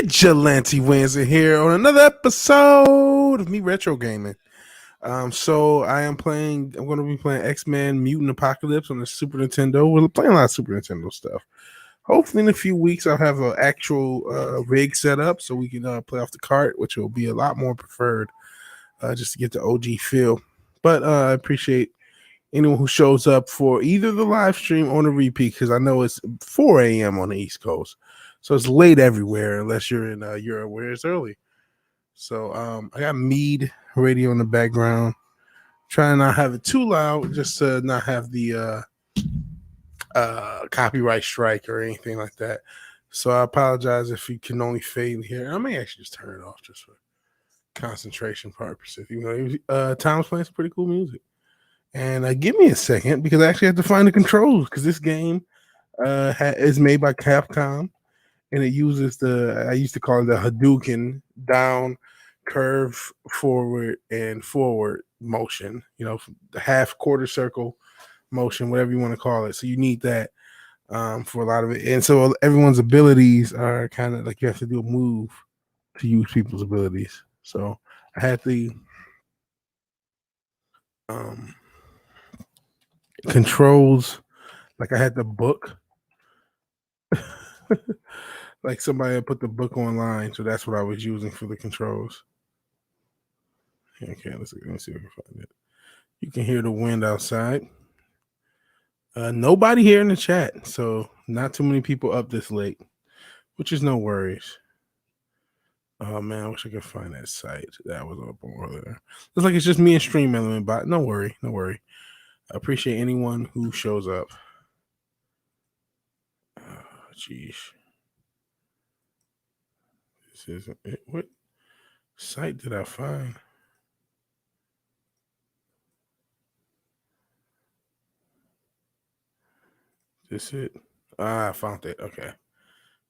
Vigilante Williamson here on another episode of me retro gaming. So I'm going to be playing X-Men Mutant Apocalypse on the Super Nintendo. We're playing a lot of Super Nintendo stuff. Hopefully in a few weeks I'll have an actual rig set up so we can play off the cart, which will be a lot more preferred just to get the OG feel. But I appreciate anyone who shows up for either the live stream or the repeat, because I know it's 4 a.m. on the East Coast. So it's late everywhere unless you're in Europe where it's early. So I got Mead radio in the background. Trying not have it too loud, just to not have the copyright strike or anything like that. So I apologize if you can only fade here. I may actually just turn it off just for concentration purposes. You know, Tom's playing some pretty cool music. And give me a second because I actually have to find the controls because this game is made by Capcom. And it uses I used to call it the Hadouken down, curve, forward, and forward motion, you know, the half quarter circle motion, whatever you want to call it. So you need that for a lot of it. And so everyone's abilities are kind of like you have to do a move to use people's abilities. So I had the controls, like I had the book. Like somebody had put the book online, so that's what I was using for the controls. Okay, let's see if I can find it. You can hear the wind outside. Nobody here in the chat, so not too many people up this late, which is no worries. Oh man, I wish I could find that site that was up on earlier. Looks like it's just me and Stream Element, but no worry. I appreciate anyone who shows up. Jeez. This isn't it. What site did I find? This it? I found it. Okay.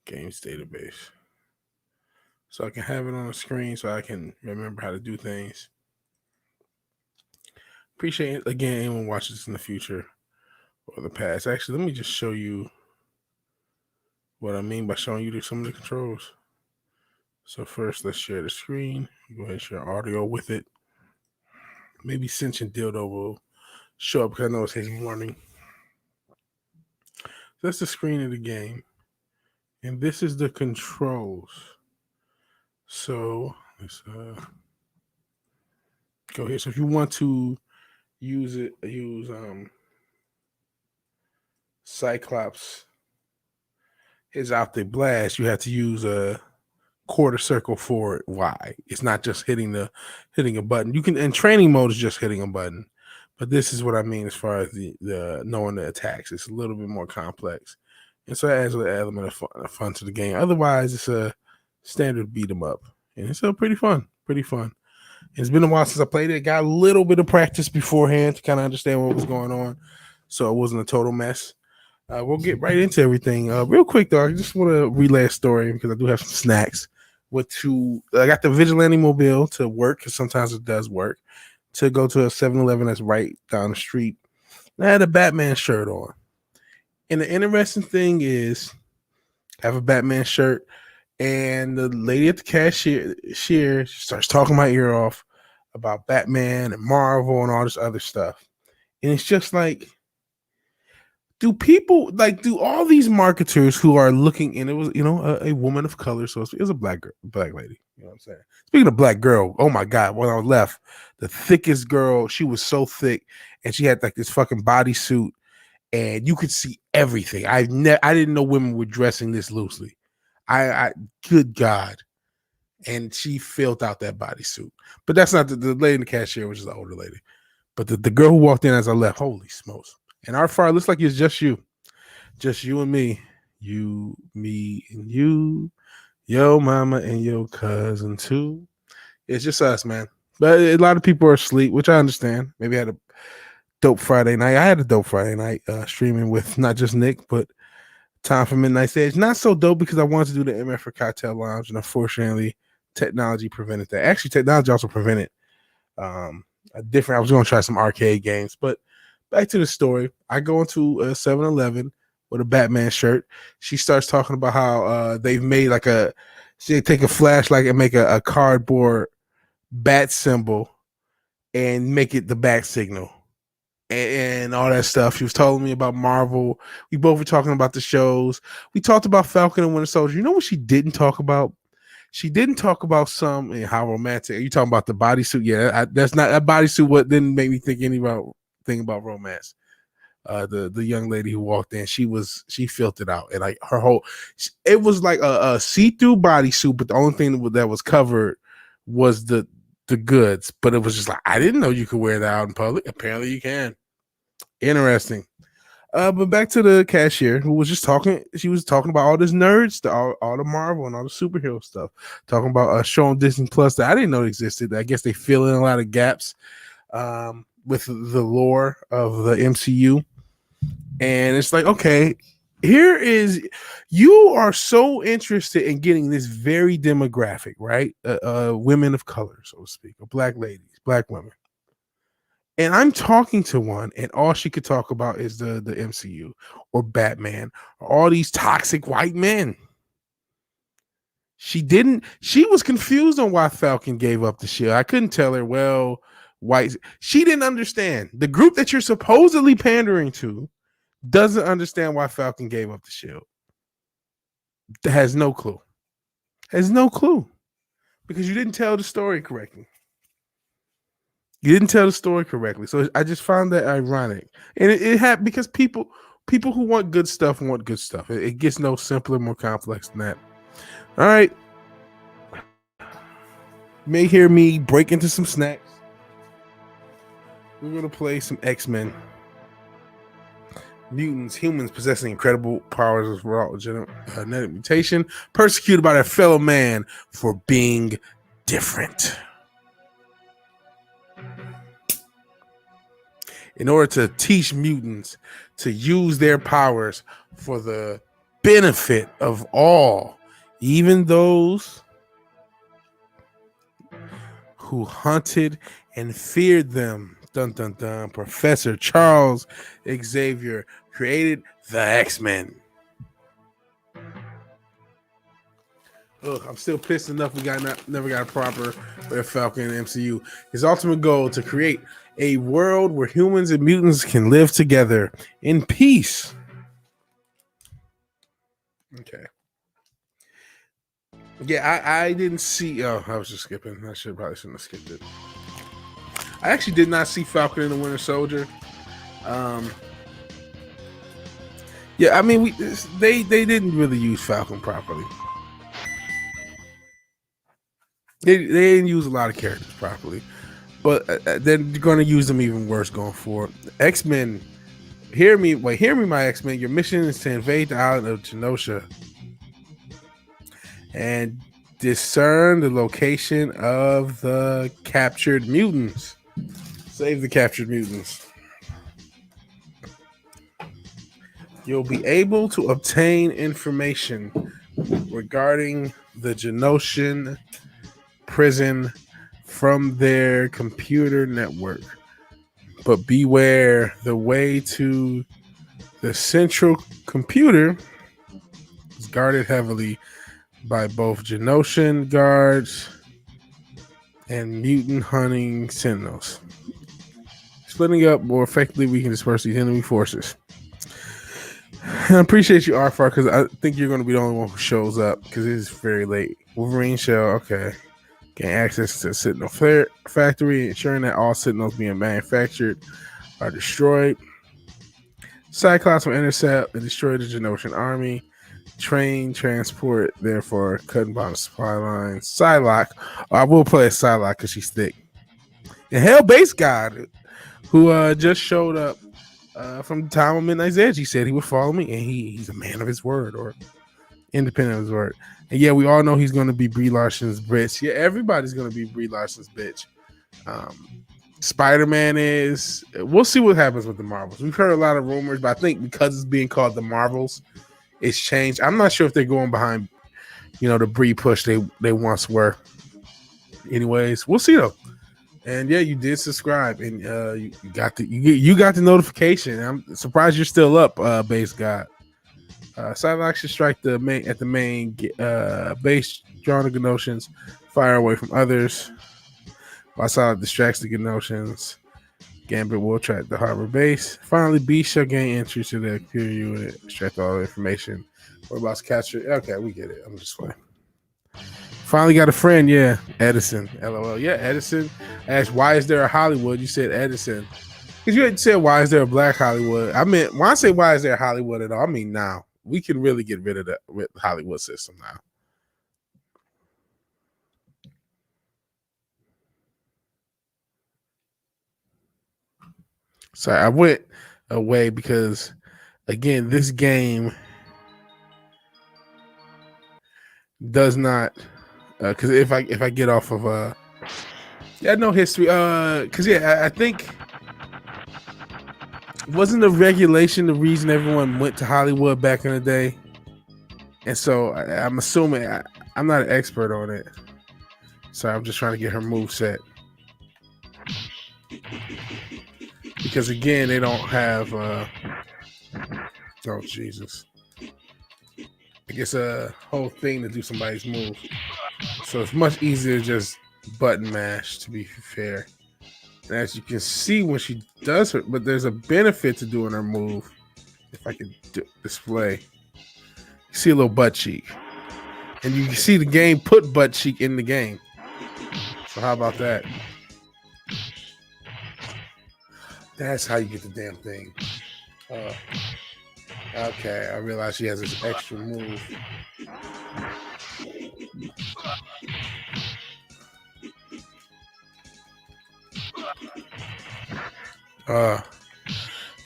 Games database. So I can have it on the screen so I can remember how to do things. Appreciate it. Again, anyone watches this in the future or the past. Actually, let me just show you what I mean by showing you some of the controls. So first, let's share the screen. Go ahead and share audio with it. Maybe Cinch and Dildo will show up because I know it's his morning. So that's the screen of the game. And this is the controls. So let's go here. So if you want to use Cyclops his optic blast, you have to use a quarter circle forward Y. It's not just hitting a button. You can in training mode is just hitting a button, but this is what I mean as far as the knowing the attacks. It's a little bit more complex, and so it adds an element of fun to the game. Otherwise, it's a standard beat 'em up, and it's still pretty fun. It's been a while since I played it. Got a little bit of practice beforehand to kind of understand what was going on, so it wasn't a total mess. We'll get right into everything. Real quick, though, I just want to relay a story because I do have some snacks. I got the Vigilante Mobile to work because sometimes it does work. To go to a 7-Eleven that's right down the street. I had a Batman shirt on. And the interesting thing is, I have a Batman shirt, and the lady at the cashier starts talking my ear off about Batman and Marvel and all this other stuff. And it's just like, do all these marketers who are looking, and it was, a woman of color, so it was a black lady, you know what I'm saying? Speaking of black girl, oh my God, when I was left, the thickest girl, she was so thick, and she had like this fucking bodysuit, and you could see everything. I didn't know women were dressing this loosely. I good God. And she filled out that bodysuit. But that's not the lady in the cashier, which is the older lady. But the girl who walked in as I left, holy smokes. And our far looks like it's just you and me, you, me, and you, yo mama and your cousin too. It's just us, man. But a lot of people are asleep, which I understand. Maybe I had a dope Friday night. I had a dope Friday night streaming with not just Nick, but Time for Midnight's Edge. Not so dope because I wanted to do the MF for Cocktail Lounge, and unfortunately, technology prevented that. Actually, technology also prevented I was going to try some arcade games, but back to the story. I go into a 7-Eleven with a Batman shirt. She starts talking about how they've made like a She take a flashlight and make a cardboard bat symbol and make it the bat signal and all that stuff. She was telling me about Marvel. We both were talking about the shows. We talked about Falcon and Winter Soldier. You know what she didn't talk about? She didn't talk about some and how romantic. Are you talking about the bodysuit? Yeah, that's not that bodysuit. What didn't make me think about romance. The young lady who walked in, she filled it out, and like her whole, it was like a see-through bodysuit, but the only thing that was covered was the goods. But it was just like, I didn't know you could wear that out in public. Apparently you can. Interesting. But back to the cashier who was just talking. She was talking about all this nerds, all the Marvel and all the superhero stuff. Talking about a show on Disney Plus that I didn't know existed. I guess they fill in a lot of gaps with the lore of the MCU. And it's like, okay, you are so interested in getting this very demographic, right? Women of color, so to speak, or black ladies, black women. And I'm talking to one, and all she could talk about is the MCU or Batman or all these toxic white men. She was confused on why Falcon gave up the shield. I couldn't tell her, well, white. She didn't understand. The group that you're supposedly pandering to doesn't understand why Falcon gave up the shield. Has no clue. Has no clue. Because you didn't tell the story correctly. You didn't tell the story correctly. So I just found that ironic. And it had, because people who want good stuff want good stuff. It gets no simpler, more complex than that. All right. You may hear me break into some snacks. We're going to play some X-Men. Mutants, humans possessing incredible powers of raw genetic mutation, persecuted by their fellow man for being different. In order to teach mutants to use their powers for the benefit of all, even those who hunted and feared them. Dun, dun, dun. Professor Charles Xavier created the X-Men. I'm still pissed enough we never got a proper Falcon in the MCU. His ultimate goal to create a world where humans and mutants can live together in peace. Okay. Yeah, I didn't see. Oh, I was just skipping. I probably shouldn't have skipped it. I actually did not see Falcon and the Winter Soldier. Yeah, I mean, they didn't really use Falcon properly. They didn't use a lot of characters properly, but they're going to use them even worse going forward. X-Men, hear me, my X-Men. Your mission is to invade the island of Genosha and discern the location of the captured mutants. Save the captured mutants. You'll be able to obtain information regarding the Genoshan prison from their computer network. But beware, the way to the central computer is guarded heavily by both Genoshan guards and mutant hunting sentinels. Splitting up more effectively, we can disperse these enemy forces. I appreciate you, Arfar, because I think you're going to be the only one who shows up because it is very late. Wolverine shell, okay. Gain access to Sentinel factory, ensuring that all Sentinels being manufactured are destroyed. Cyclops will intercept and destroy the Genoshan army. Train transport, therefore cutting down the supply lines. Psylocke, I will play a Psylocke because she's thick. And Hell-Based God, who just showed up from the time of Midnight's Edge. He said he would follow me, and he's a man of his word, or independent of his word. And yeah, we all know he's going to be Brie Larson's bitch. Yeah, everybody's going to be Brie Larson's bitch. Spider-Man is. We'll see what happens with the Marvels. We've heard a lot of rumors, but I think because it's being called the Marvels, it's changed. I'm not sure if they're going behind, the Brie push they once were. Anyways, we'll see though. And yeah, you did subscribe, and you got the notification. I'm surprised you're still up, Base God. Psylocke should strike the main base, drawing the Gnostians, fire away from others. While Psylocke distracts the Gnostians, Gambit will track the harbor base. Finally, Beast shall gain entry to the computer unit, extract all the information. We're about to capture. Okay, we get it. I'm just playing. Finally got a friend, yeah. Edison. LOL. Yeah, Edison asked, why is there a Hollywood? You said Edison. Because you had said, why is there a black Hollywood? I mean, when I say why is there a Hollywood at all, I mean now. We can really get rid of the Hollywood system now. Sorry, I went away because, again, this game does not, because if I get off of no history, because I think wasn't the regulation the reason everyone went to Hollywood back in the day, and so I'm assuming I'm not an expert on it, so I'm just trying to get her move set. Because again, they don't have oh Jesus. I guess a whole thing to do somebody's move. So it's much easier to just button mash, to be fair. And as you can see when she does her, but there's a benefit to doing her move. If I could display. You see a little butt cheek. And you can see the game put butt cheek in the game. So how about that? That's how you get the damn thing. Okay, I realize she has this extra move. Yeah,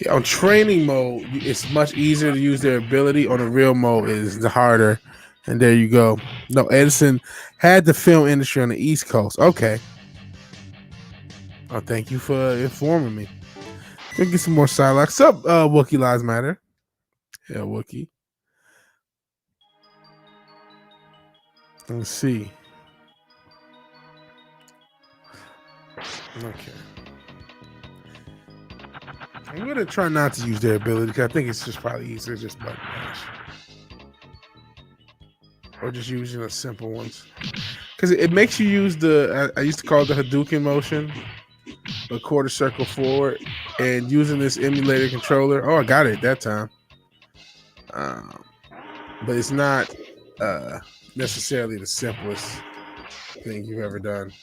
on training mode, it's much easier to use their ability. On the real mode, is the harder. And there you go. No, Edison had the film industry on the East Coast. Okay. Oh, thank you for informing me. Let's get some more Psylocke. What's up, Wookiee Lives Matter? Yeah, Wookiee. Let's see. Okay. I'm going to try not to use their ability because I think it's just probably easier to just button mash. Or just using the simple ones. Because it makes you use the, I used to call it the Hadouken motion. A quarter circle forward, and using this emulator controller. Oh, I got it that time. But it's not necessarily the simplest thing you've ever done.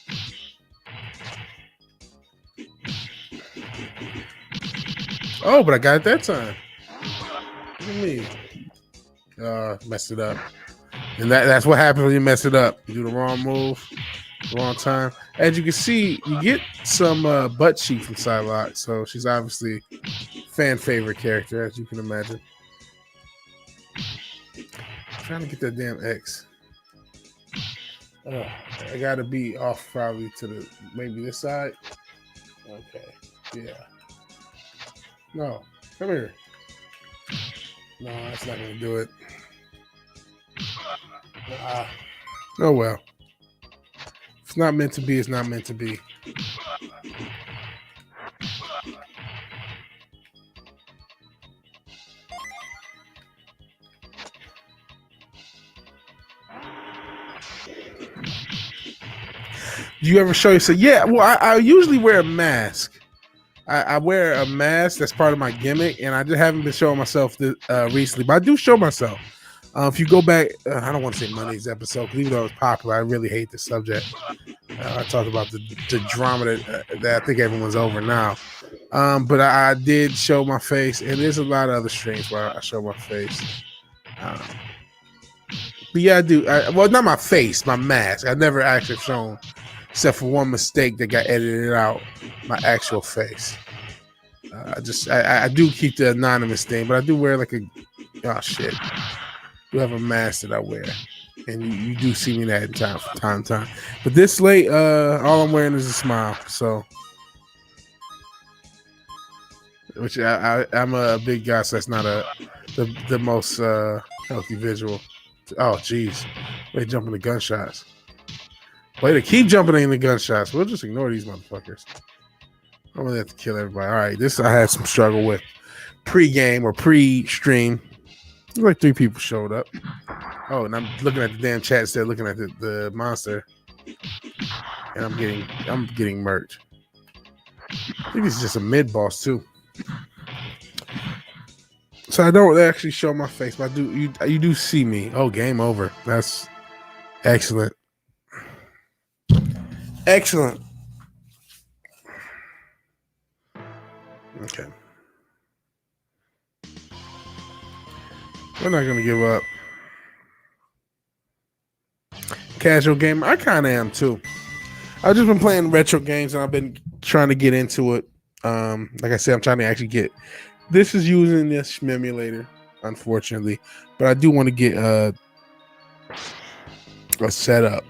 Oh, but I got it that time. Look at me. Messed it up. And that's what happens when you mess it up. You do the wrong move. Wrong time. As you can see, you get some butt cheek from Psylocke, so she's obviously fan favorite character, as you can imagine. I'm trying to get that damn X. I gotta be off probably to the maybe this side. Okay, yeah. No, come here. No, that's not gonna do it. Oh well. It's not meant to be, it's not meant to be. Do you ever show yourself? Yeah, well, I usually wear a mask. I wear a mask. That's part of my gimmick, and I just haven't been showing myself recently, but I do show myself. If you go back, I don't want to say Monday's episode, because even though it was popular, I really hate the subject. I talked about the drama that I think everyone's over now. But I did show my face, and there's a lot of other streams where I show my face. But yeah, I do. Well, not my face, my mask. I've never actually shown, except for one mistake that got edited out, my actual face. I do keep the anonymous thing, but I do wear like oh shit. I do have a mask that I wear, and you do see me that from time to time. But this late, all I'm wearing is a smile. So, which I'm a big guy, so that's not the most healthy visual. Oh, geez. They jumping the gunshots. Way to keep jumping in the gunshots. We'll just ignore these motherfuckers. I'm gonna have to kill everybody. All right, this I had some struggle with pre-game or pre-stream. Like 3 people showed up. Oh, and I'm looking at the damn chat instead of looking at the monster. And I'm getting murked. I think this is just a mid boss too. So I don't actually show my face, but you do see me. Oh, game over. That's excellent. Excellent. Okay. We're not gonna give up. Casual gamer, I kind of am too. I've just been playing retro games and I've been trying to get into it. Like I said, I'm trying to actually get. This is using this emulator, unfortunately, but I do want to get a setup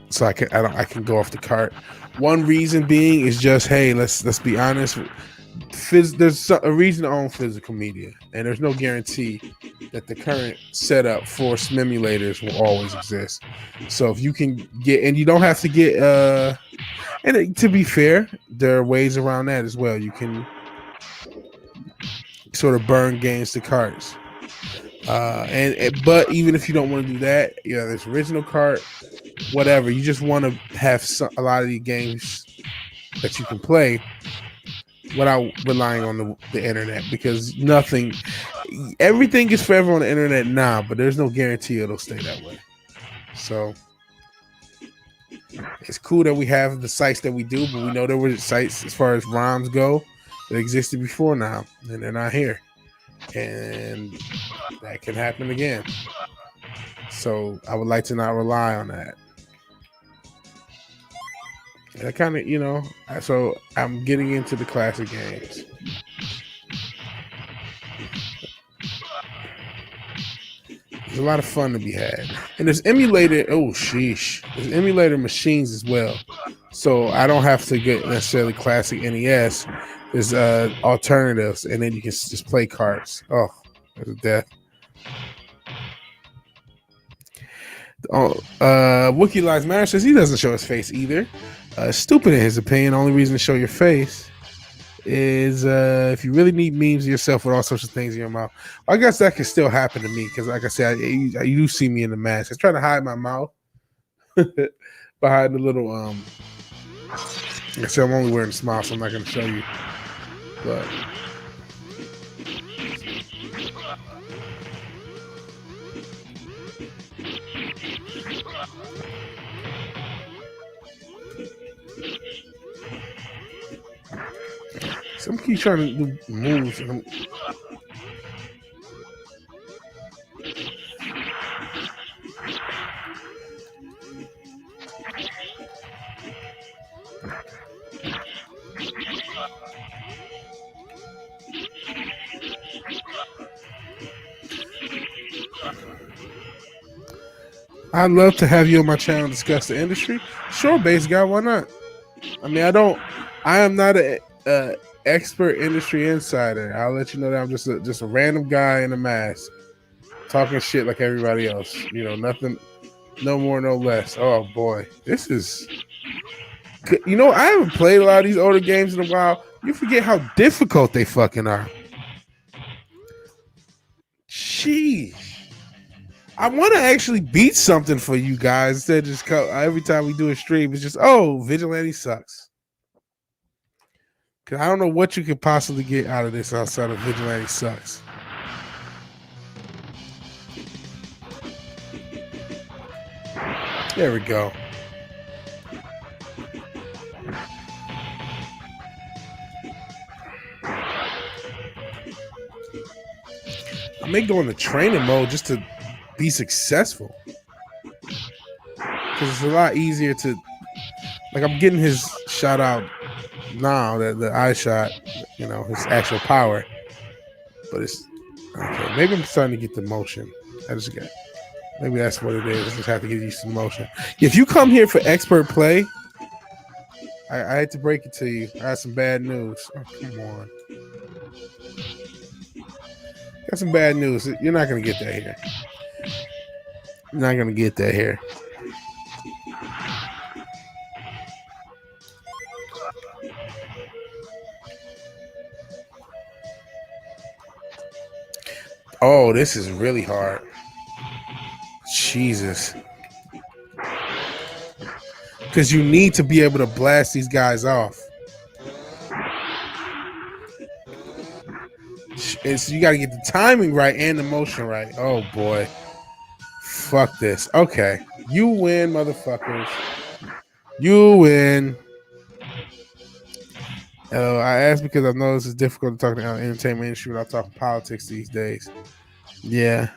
so I can go off the cart. One reason being is just, hey, let's be honest. There's a reason to own physical media, and there's no guarantee that the current setup for simulators will always exist. So if you can get, and you don't have to get, and to be fair, there are ways around that as well. You can sort of burn games to carts, but even if you don't want to do that, there's original cart, whatever. You just want to have a lot of these games that you can play without relying on the internet, because everything is forever on the internet now, but there's no guarantee it'll stay that way. So it's cool that we have the sites that we do, but we know there were sites as far as ROMs go that existed before now, and they're not here, and that can happen again. So I would like to not rely on that. I kind of, so I'm getting into the classic games. There's a lot of fun to be had. And there's emulator, there's emulator machines as well. So I don't have to get necessarily classic NES. There's alternatives, and then you can just play cards. Oh, there's a death. Wookie Lives Matter says he doesn't show his face either. Stupid in his opinion. The only reason to show your face is if you really need memes of yourself with all sorts of things in your mouth. I guess that can still happen to me because, like I said, you do see me in the mask. I try to hide my mouth behind the little. Like I said, I'm only wearing a smile, so I'm not going to show you. But some keep trying to do moves. I'd love to have you on my channel and discuss the industry. Sure, base guy, why not? I mean, I am not a expert industry insider. I'll let you know that I'm just a random guy in a mask talking shit like everybody else. Nothing, no more, no less. Oh boy, this is. I haven't played a lot of these older games in a while. You forget how difficult they fucking are. Jeez. I want to actually beat something for you guys instead of just every time we do a stream, it's just, Vigilante sucks. Because I don't know what you could possibly get out of this outside of Vigilante sucks. There we go. I may go into training mode just to be successful. Because it's a lot easier to... Like, I'm getting his shot out now, the eye shot, his actual power. But it's... Okay, maybe I'm starting to get the motion. Maybe that's what it is. I just have to get used to the motion. If you come here for expert play, I hate to break it to you. I have some bad news. Oh, come on. Got some bad news. You're not going to get that here. You're not going to get that here. Oh, this is really hard. Jesus. Because you need to be able to blast these guys off. It's, you got to get the timing right and the motion right. Oh, boy. Fuck this. Okay. You win, motherfuckers. You win. I asked because I know this is difficult to talk about the entertainment industry without talking politics these days. Yeah.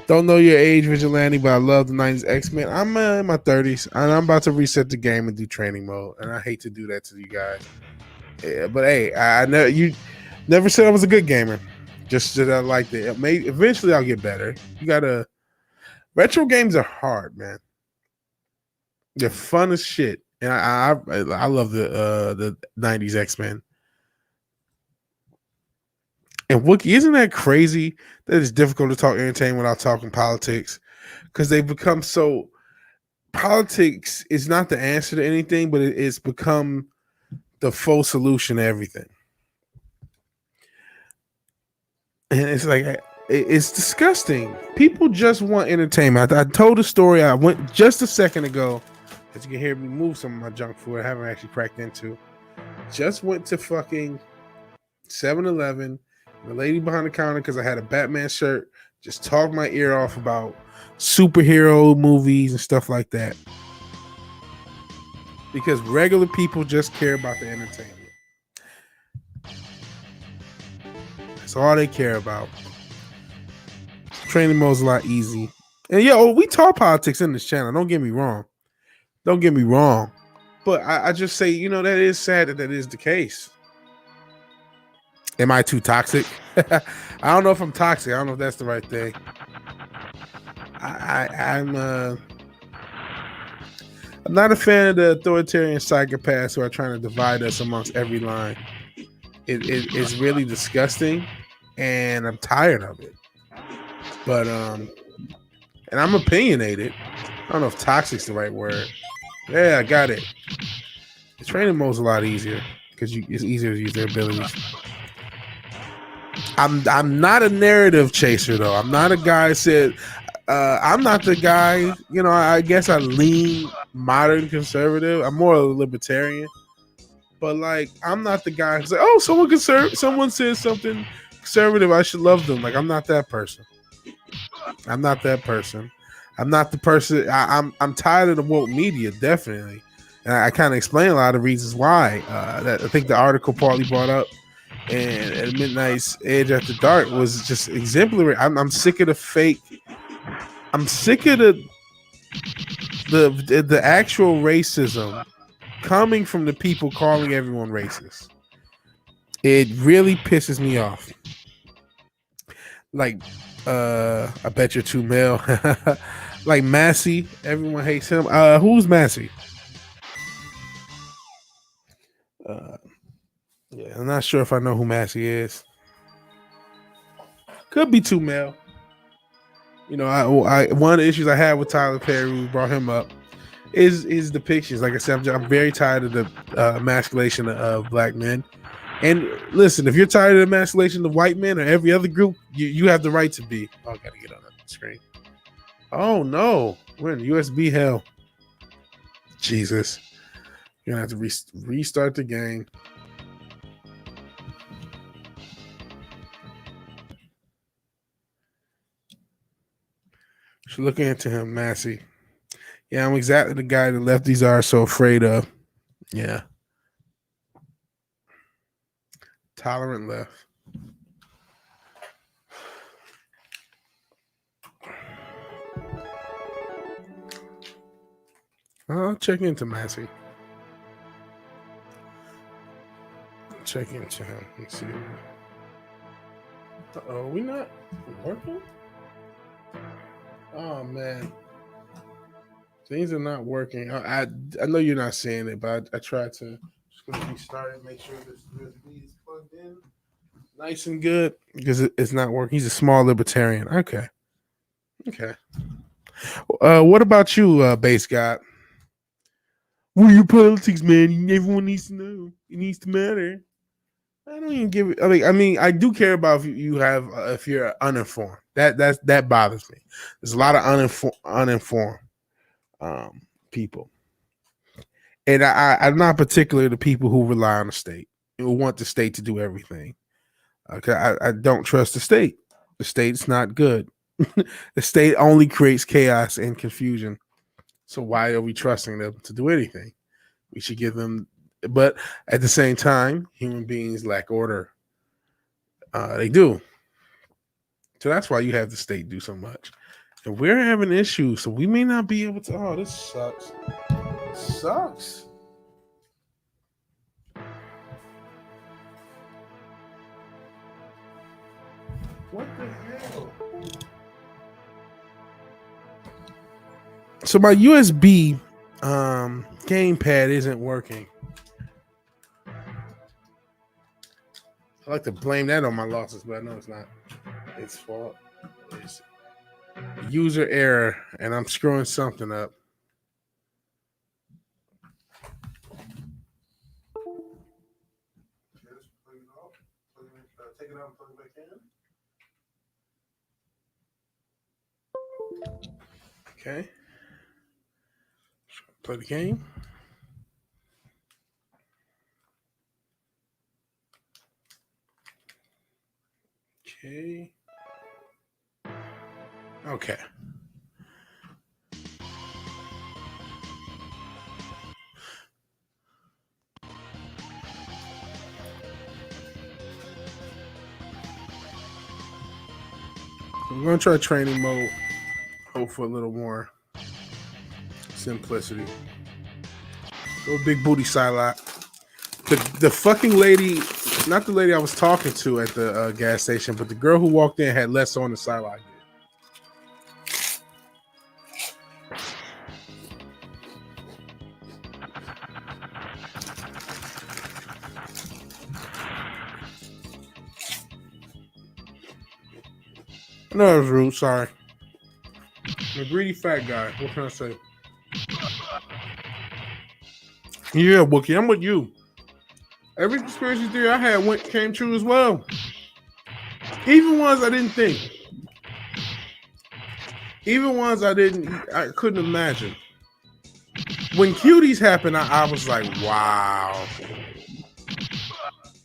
Don't know your age, Vigilante, but I love the 90s X-Men. I'm in my 30s, and I'm about to reset the game and do training mode, and I hate to do that to you guys. Yeah, but hey, you never said I was a good gamer. Just that I liked it. Maybe eventually I'll get better. You gotta. Retro games are hard, man. They're fun as shit, and I love the 90s X-Men. And Wookie, isn't that crazy that it's difficult to talk entertainment without talking politics? Because they've become so. Politics is not the answer to anything, but it's become the full solution to everything. And it's like, it's disgusting. People just want entertainment. I told a story. I went just a second ago. As you can hear me move some of my junk food I haven't actually cracked into. Just went to fucking 7-Eleven. The lady behind the counter, because I had a Batman shirt, just talked my ear off about superhero movies and stuff like that. Because regular people just care about the entertainment. That's all they care about. Training mode's a lot easy. And we talk politics in this channel. Don't get me wrong. But I just say, that is sad that is the case. Am I too toxic? I don't know if I'm toxic. I don't know if that's the right thing. I'm not a fan of the authoritarian psychopaths who are trying to divide us amongst every line. It's really disgusting, and I'm tired of it. But and I'm opinionated. I don't know if toxic's the right word. Yeah, I got it. The training mode's a lot easier because it's easier to use their abilities. I'm not a narrative chaser though. I'm not a guy that said I'm not the guy. I guess I lean modern conservative. I'm more of a libertarian. But like, I'm not the guy who's like, oh, someone says something conservative, I should love them. Like, I'm not that person. I'm not the person. I'm tired of the woke media, definitely. And I kind of explain a lot of reasons why. That I think the article partly brought up, and at Midnight's Edge After Dark was just exemplary. I'm sick of the fake. I'm sick of the actual racism coming from the people calling everyone racist. It really pisses me off. Like, I bet you're too male. Like Massey, everyone hates him. Who's Massey? Yeah, I'm not sure if I know who Massey is. Could be too male. I one of the issues I had with Tyler Perry, we brought him up, is his depictions. Like I said, I'm very tired of the emasculation of black men. And listen, if you're tired of the emasculation of white men or every other group, you have the right to be. Oh, I gotta get on that screen. Oh no, we're in USB hell. Jesus, you're gonna have to restart the game. Should look into him, Massey. Yeah, I'm exactly the guy the lefties are so afraid of. Yeah. Tolerant left. I'll check into Massey. Check into him. Let's see. Oh, we not working? Oh man, things are not working. I know you're not saying it, but I tried to just gonna restart it, make sure this USB is plugged in, nice and good, because it's not working. He's a small libertarian. Okay. What about you, Base God? Well, your politics, man. Everyone needs to know. It needs to matter. I don't even give it. I mean, I do care about if you're uninformed. That bothers me. There's a lot of uninformed people, and I'm not particular to people who rely on the state, who want the state to do everything. Okay, I don't trust the state. The state's not good. The state only creates chaos and confusion. So why are we trusting them to do anything? We should give them, but at the same time, human beings lack order. They do. So that's why you have the state do so much. And we're having issues, so we may not be able to. Oh, this sucks. This sucks. What the hell? So my USB gamepad isn't working. I like to blame that on my losses, but I know it's not its fault. It's user error, and I'm screwing something up. Take it out and plug it back in. Okay. Play the game. Okay. Okay. I'm going to try training mode. Hope for a little more simplicity. Little big booty Psylocke. The fucking lady, not the lady I was talking to at the gas station, but the girl who walked in had less on the Psylocke. No, that was rude. Sorry. I'm a greedy fat guy. What can I say? Yeah, Wookie, I'm with you. Every conspiracy theory I had came true as well. Even ones I didn't think. Even ones I couldn't imagine. When cuties happened, I was like, wow.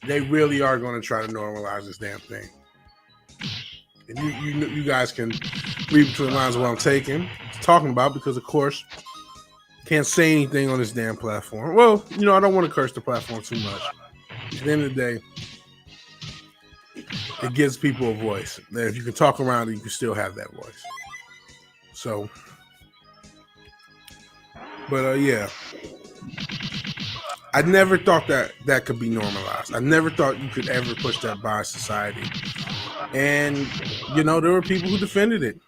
They really are going to try to normalize this damn thing. And you guys can read between the lines of what I'm talking about, because of course, can't say anything on this damn platform. Well, I don't want to curse the platform too much. At the end of the day, it gives people a voice. That if you can talk around it, you can still have that voice. So, but yeah, I never thought that could be normalized. I never thought you could ever push that by society. And, there were people who defended it.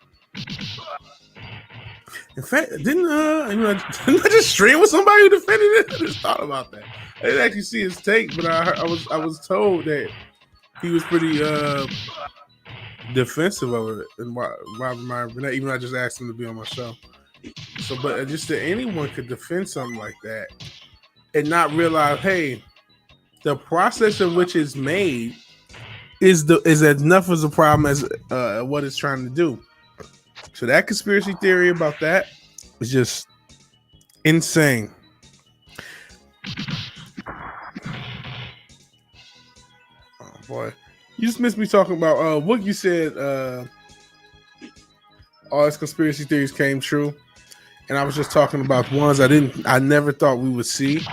In fact, didn't I just stream with somebody who defended it? I just thought about that. I didn't actually see his take, but I was told that he was pretty defensive of it. And why even I just asked him to be on my show. So, but just that anyone could defend something like that and not realize, hey, the process in which it's made is enough as a problem as what it's trying to do. So that conspiracy theory about that is just insane. Oh boy, you just missed me talking about what you said. All his conspiracy theories came true, and I was just talking about ones I never thought we would see.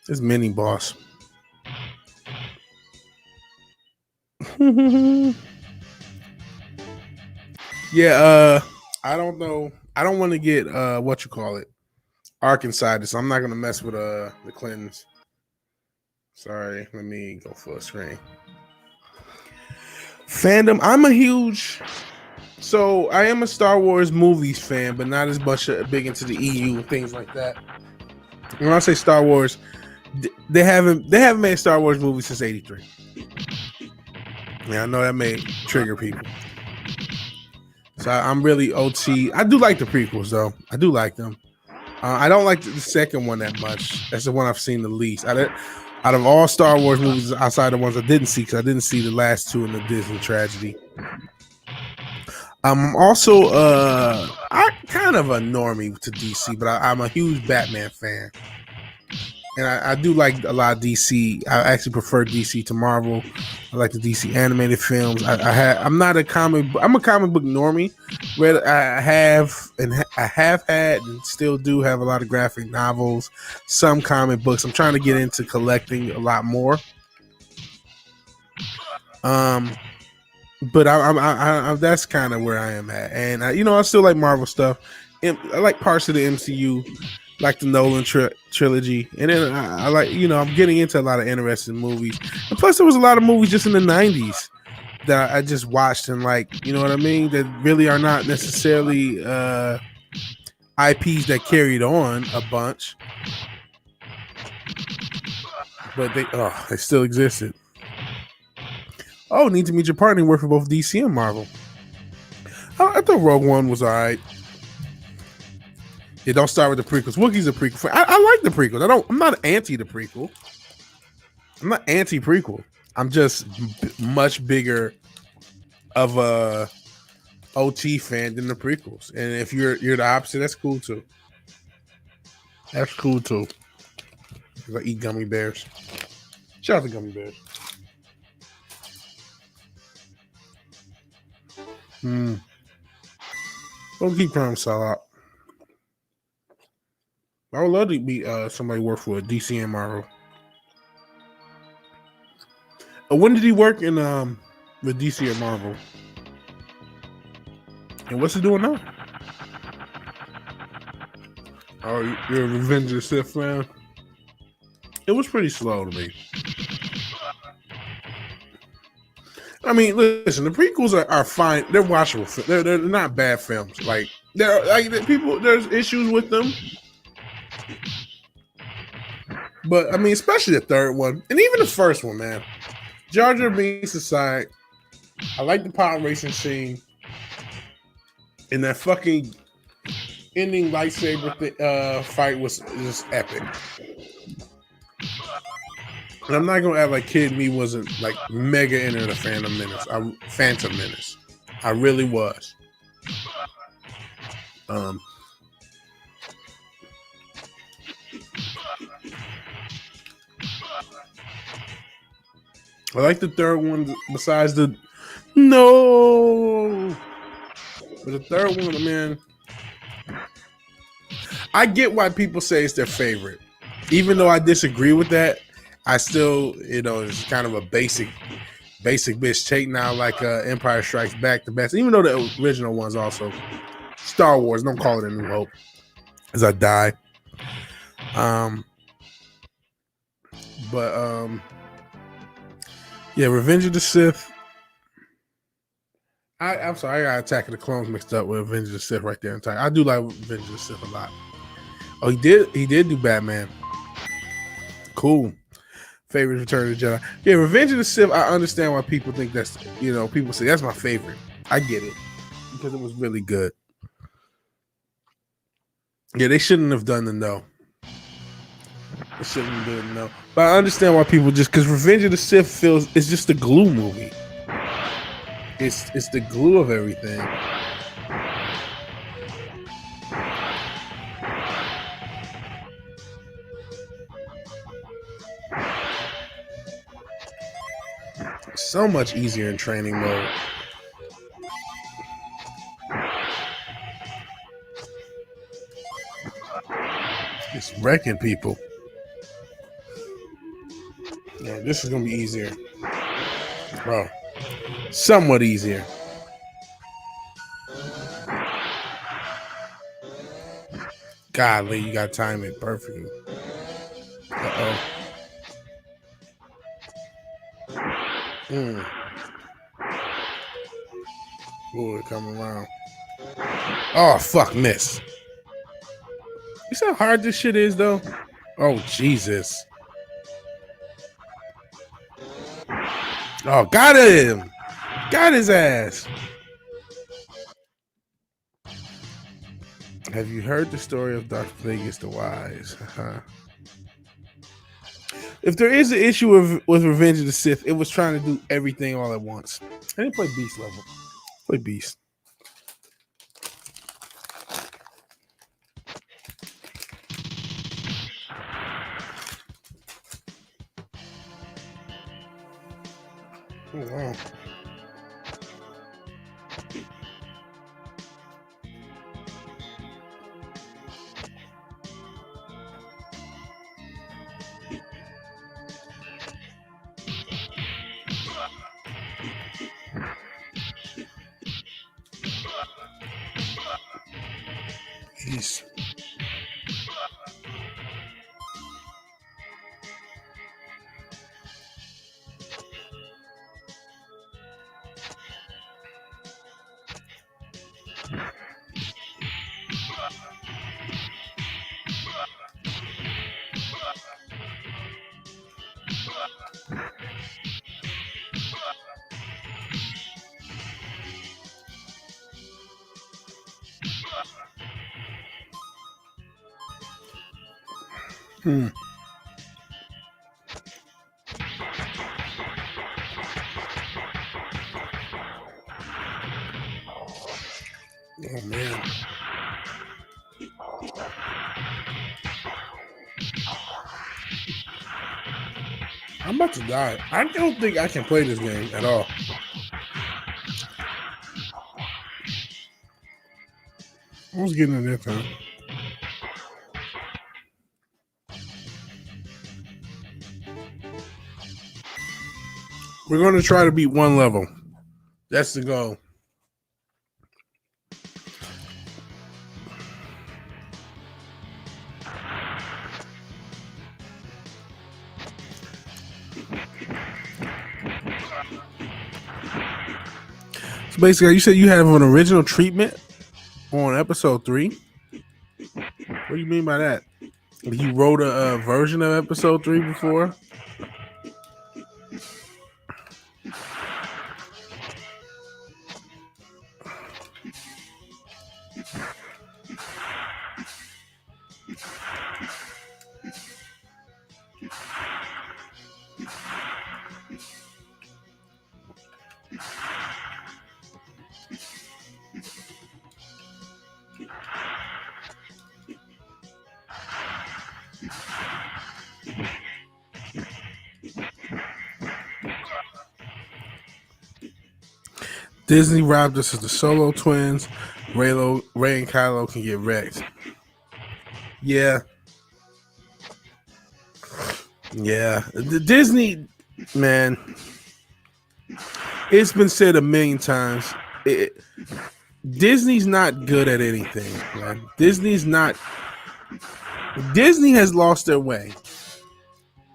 This mini boss. Yeah, I don't know. I don't want to get Ark inside this. I'm not gonna mess with the Clintons. Sorry, let me go full screen. Fandom. I am a Star Wars movies fan, but not as much big into the EU and things like that. When I say Star Wars, they haven't made Star Wars movies since '83. Yeah, I know that may trigger people. So I'm really OT. I do like the prequels, though. I do like them. I don't like the second one that much. That's the one I've seen the least. Out of all Star Wars movies, outside the ones I didn't see, because I didn't see the last two in the Disney tragedy. I'm also I kind of a normie to DC, but I'm a huge Batman fan, and I do like a lot of DC. I actually prefer DC to Marvel. I like the DC animated films. I'm not a comic. I'm a comic book normie. Where I have had and still do have a lot of graphic novels, some comic books. I'm trying to get into collecting a lot more. But I that's kind of where I am at, and I still like Marvel stuff. I like parts of the MCU, like the Nolan trilogy, and then I like I'm getting into a lot of interesting movies. And plus, there was a lot of movies just in the '90s that I just watched and like, you know what I mean, that really are not necessarily IPs that carried on a bunch, but they still existed. Oh, Need to Meet Your Partner worked for both DC and Marvel. I thought Rogue One was all right. It don't start with the prequels. Wookiee's a prequel. I like the prequels. I'm not anti the prequel. I'm not anti prequel. I'm just much bigger of a OT fan than the prequels. And if you're the opposite, that's cool too. That's cool too. Because I eat gummy bears. Shout out to gummy bears. Don't keep trying to sell out. I would love to be somebody work for a DC and Marvel. When did he work in with DC and Marvel? And what's he doing now? Oh, you're a Revenge of the Sith fan? It was pretty slow to me. I mean, listen, the prequels are fine. They're watchable. They're not bad films. Like there's issues with them, but I mean, especially the third one and even the first one, man. Jar Jar Binks aside, I like the pod racing scene and that fucking ending lightsaber fight was just epic. And I'm not gonna act like Kid Me wasn't like mega into the Phantom Menace. I really was. I like the third one besides the no. But the third one, man, I get why people say it's their favorite. Even though I disagree with that, I still, it's kind of a basic bitch take now, like Empire Strikes Back, the best. Even though the original one's also Star Wars. Don't call it A New Hope, as I die. Yeah, Revenge of the Sith. I'm sorry, I got Attack of the Clones mixed up with Revenge of the Sith right there. I do like Revenge of the Sith a lot. Oh, he did do Batman. Cool. Favorite Return of the Jedi. Yeah, Revenge of the Sith. I understand why people think that's, people say that's my favorite. I get it because it was really good. Yeah, they shouldn't have done the no. They shouldn't have done the no. But I understand why people because Revenge of the Sith it's just the glue movie. It's the glue of everything. So much easier in training mode. It's wrecking people. Yeah, this is gonna be easier. Bro. Somewhat easier. Golly, you gotta time it perfectly. Ooh, come around. Oh, fuck, miss. You see how hard this shit is, though? Oh, Jesus. Oh, got him. Got his ass. Have you heard the story of Darth Plagueis the Wise? If there is an issue with Revenge of the Sith, it was trying to do everything all at once. I didn't play Beast level. Play Beast. Oh, wow. Jeez. Hmm. Oh man. I'm about to die. I don't think I can play this game at all. I was getting in that time. We're going to try to beat one level. That's the goal. So basically, you said you have an original treatment on episode 3. What do you mean by that? You wrote a version of episode 3 before? Disney robbed us of the Solo twins. Ray and Kylo can get wrecked. Yeah. Yeah. The Disney, man, it's been said a million times. Disney's not good at anything, man. Disney has lost their way.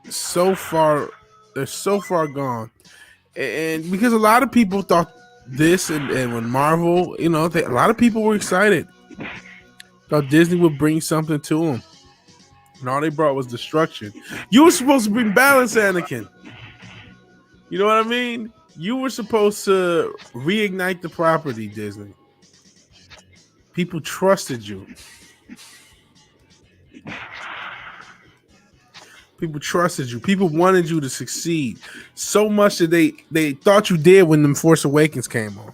So far, they're so far gone. And because a lot of people thought this and when Marvel, a lot of people were excited. Thought Disney would bring something to them. And all they brought was destruction. You were supposed to bring balance, Anakin. You know what I mean? You were supposed to reignite the property, Disney. People trusted you. People trusted you. People wanted you to succeed so much that they thought you did when the Force Awakens came on.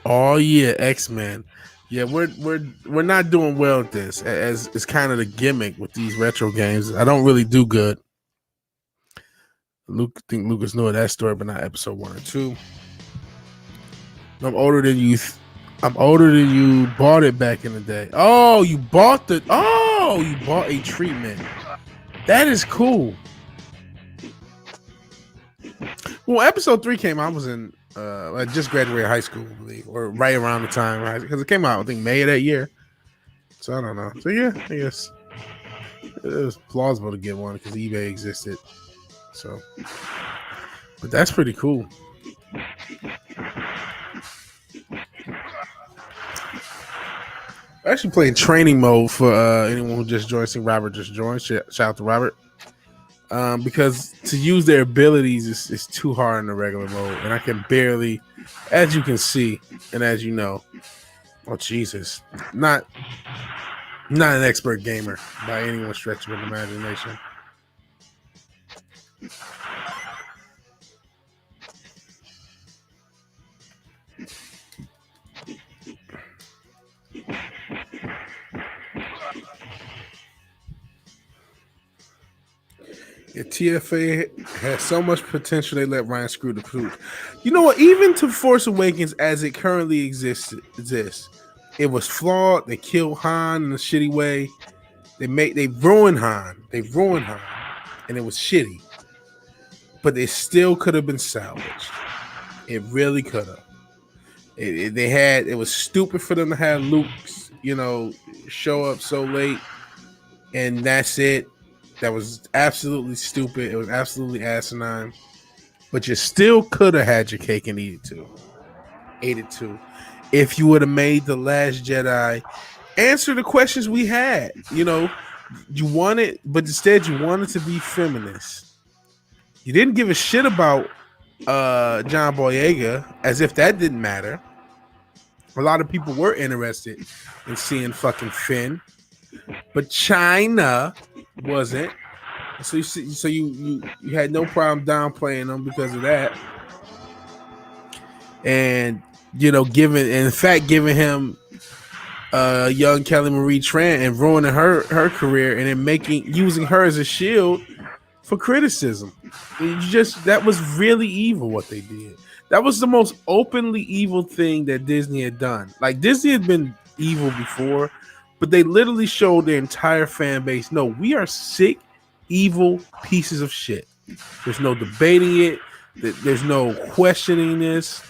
Oh yeah, X-Men. Yeah, we're not doing well with this. As it's kind of the gimmick with these retro games. I don't really do good. I think Lucas knew that story, but not episode 1 or 2. I'm older than you. I'm older than you. Bought it back in the day. Oh, you bought you bought a treatment. That is cool. Well, episode 3 came out. I was in. I just graduated high school, I believe, or right around the time, right? Because it came out, I think, May of that year. So I don't know. So yeah, I guess it was plausible to get one because eBay existed. So, but that's pretty cool. I actually played training mode for anyone who just joined. I think Robert just joined. Shout out to Robert. Because to use their abilities is too hard in the regular mode, and I can barely, as you can see, and as you know, oh Jesus, not an expert gamer by any stretch of an imagination. Yeah, TFA has so much potential. They let Ryan screw the pooch. You know what? Even to Force Awakens, as it currently exists, it was flawed. They killed Han in a shitty way. They ruined Han. And it was shitty. But it still could have been salvaged. It really could have. It was stupid for them to have Luke, show up so late, and that's it. That was absolutely stupid. It was absolutely asinine. But you still could have had your cake and ate it too. If you would have made The Last Jedi answer the questions we had. You wanted, but instead you wanted to be feminist. You didn't give a shit about John Boyega, as if that didn't matter. A lot of people were interested in seeing fucking Finn, but China wasn't. So you had no problem downplaying them because of that, and giving him young Kelly Marie Tran and ruining her career, and then using her as a shield for criticism. That was really evil what they did. That was the most openly evil thing that Disney had done. Like, Disney had been evil before, but they literally showed their entire fan base, no, we are sick, evil pieces of shit. There's no debating it. There's no questioning this.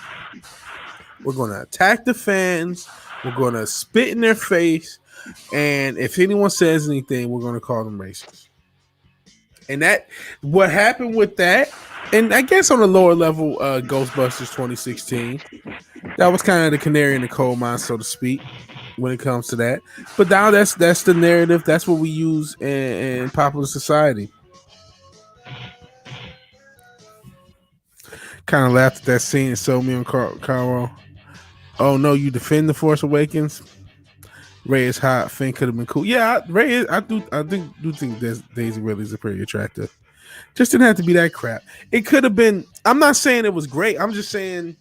We're going to attack the fans. We're going to spit in their face. And if anyone says anything, we're going to call them racist. And what happened with that, and I guess on a lower level, Ghostbusters 2016, that was kind of the canary in the coal mine, so to speak, when it comes to that. But now that's the narrative. That's what we use in popular society. Kind of laughed at that scene and sold me on Carl. Oh no, you defend the Force Awakens. Rey is hot. Finn could have been cool. Yeah, Rey is. I do think Daisy Ridley is pretty attractive. Just didn't have to be that crap. It could have been. I'm not saying it was great. I'm just saying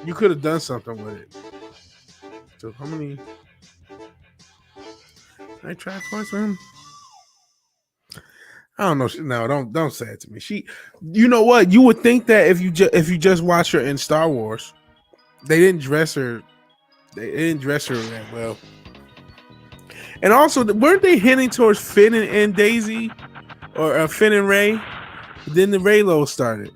you could have done something with it. So how many? Can I try twice for him? I don't know. No, don't say it to me. You know what? You would think that if you just watch her in Star Wars, they didn't dress her. They didn't dress her that well. And also, weren't they hinting towards Finn and Daisy, or Finn and Rey? Then the Reylo started.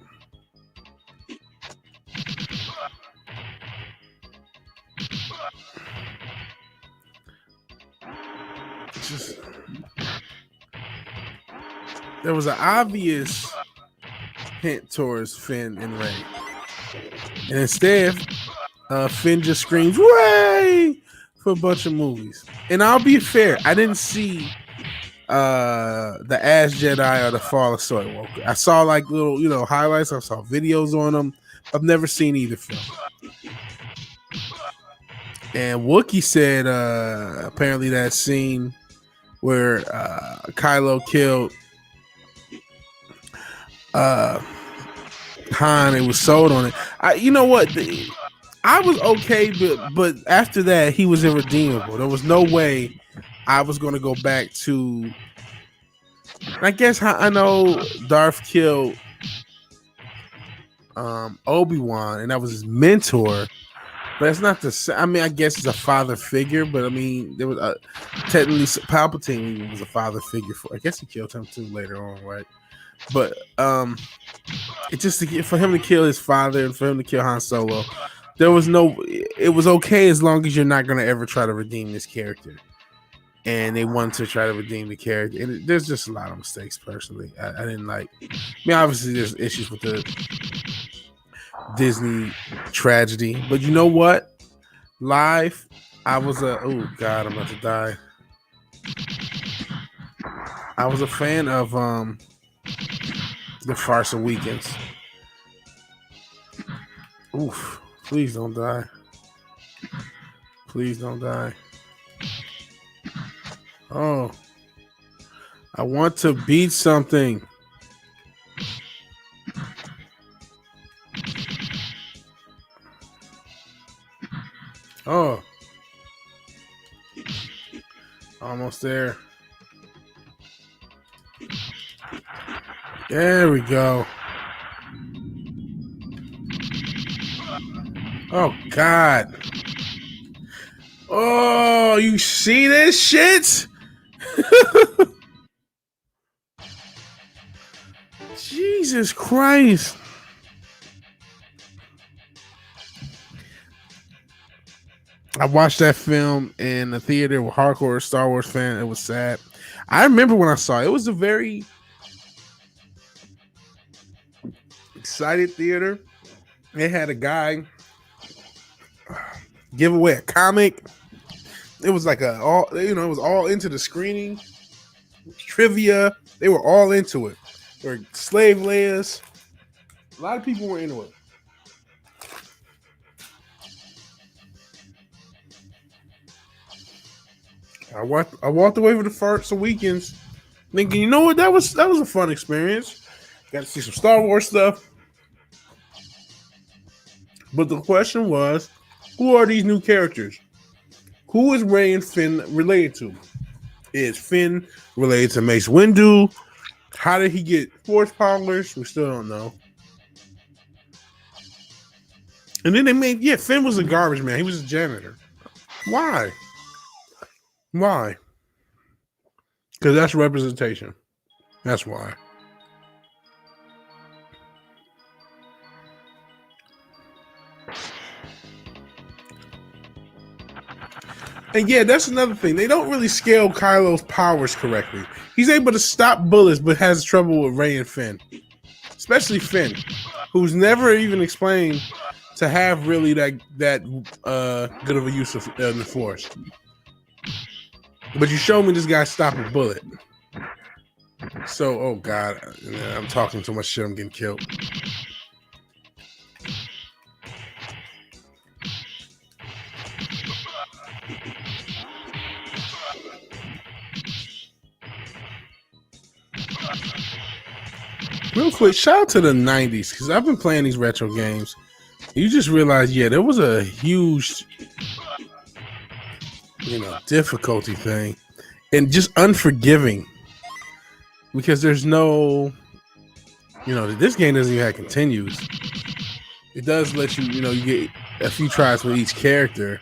There was an obvious hint towards Finn and Rey, and instead, Finn just screams "Rey" for a bunch of movies. And I'll be fair, I didn't see the Ass Jedi or the Fall of Soy Walker. I saw like little highlights. I saw videos on them. I've never seen either film. And Wookiee said apparently that scene where Kylo killed Han, it was sold on it. You know what? I was okay, but after that, he was irredeemable. There was no way I was going to go back to. I guess I know Darth killed Obi-Wan, and that was his mentor. But it's not the same. I mean, I guess it's a father figure, but I mean, there was technically Palpatine was a father figure for. I guess he killed him too later on, right? But it just for him to kill his father and for him to kill Han Solo, there was no. It was okay as long as you're not going to ever try to redeem this character. And they wanted to try to redeem the character, and there's just a lot of mistakes. Personally, I didn't like. I mean, obviously, there's issues with the Disney tragedy, but you know what? Live, I was oh god, I'm about to die. I was a fan of The farce of weekends. Oof. Please don't die. Please don't die. Oh. I want to beat something. Oh. Almost there. There we go. Oh, God. Oh, you see this shit? Jesus Christ. I watched that film in the theater with hardcore Star Wars fan. It was sad. I remember when I saw it. It was a very excited theater. They had a guy give away a comic. It was like it was all into the screening, trivia. They were all into it. They were slave layers. A lot of people were into it. I walked away from the farts of weekends thinking, you know what, that was a fun experience. Got to see some Star Wars stuff. But the question was, who are these new characters? Who is Rey and Finn related to? Is Finn related to Mace Windu? How did he get force powers? We still don't know. And then they made, Finn was a garbage man. He was a janitor. Why? Why? Because that's representation. That's why. And that's another thing. They don't really scale Kylo's powers correctly. He's able to stop bullets, but has trouble with Rey and Finn. Especially Finn, who's never even explained to have really that good of a use of the Force. But you show me this guy stop a bullet. So, oh God, I'm talking too much shit. I'm getting killed. Real quick, shout out to the 90s, because I've been playing these retro games. You just realize, there was a huge, difficulty thing. And just unforgiving. Because there's no, this game doesn't even have continues. It does let you, you get a few tries with each character.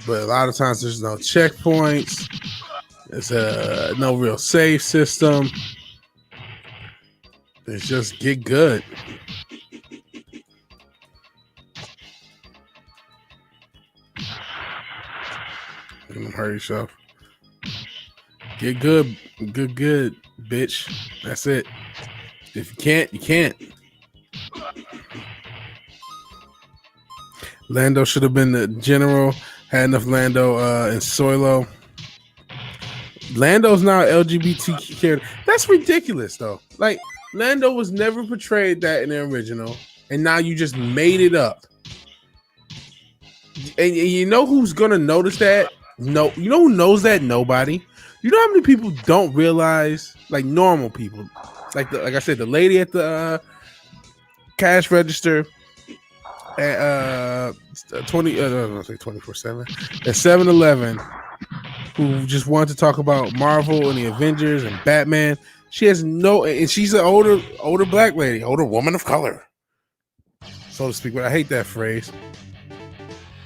But a lot of times there's no checkpoints. There's no real save system. It's just get good. Don't hurt yourself. Get good. Good, bitch. That's it. If you can't, you can't. Lando should have been the general. Had enough Lando and Solo. Lando's now an LGBT character. That's ridiculous, though. Like, Lando was never portrayed that in the original, and now you just made it up. And you know who's gonna notice that? No, you know who knows that? Nobody. You know how many people don't realize, like normal people, like I said, the lady at the cash register at 24/7 at 7-Eleven, who just wanted to talk about Marvel and the Avengers and Batman. She has and she's an older black lady, older woman of color, so to speak. But I hate that phrase.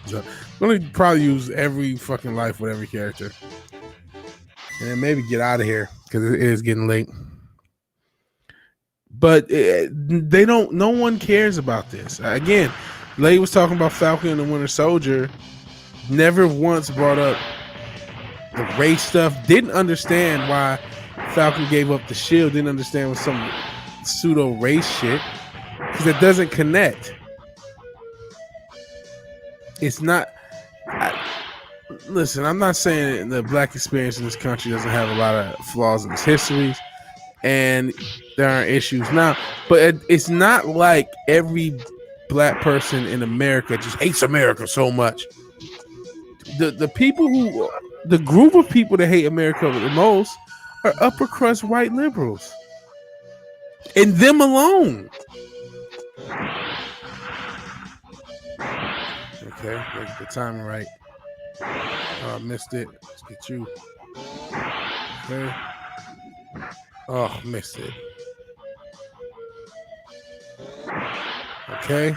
So I'm gonna probably use every fucking life with every character, and then maybe get out of here because it is getting late. But they don't. No one cares about this. Again, Lady was talking about Falcon and the Winter Soldier. Never once brought up the race stuff. Didn't understand why Falcon gave up the shield. Didn't understand with some pseudo race shit because it doesn't connect. It's not. Listen, I'm not saying the black experience in this country doesn't have a lot of flaws in its histories. and there are issues now. But it's not like every black person in America just hates America so much. The people who, the group of people that hate America the most are upper crust white liberals, and them alone. Okay, get the timing right. Oh, I missed it. Let's get you. Okay. Oh, missed it. Okay.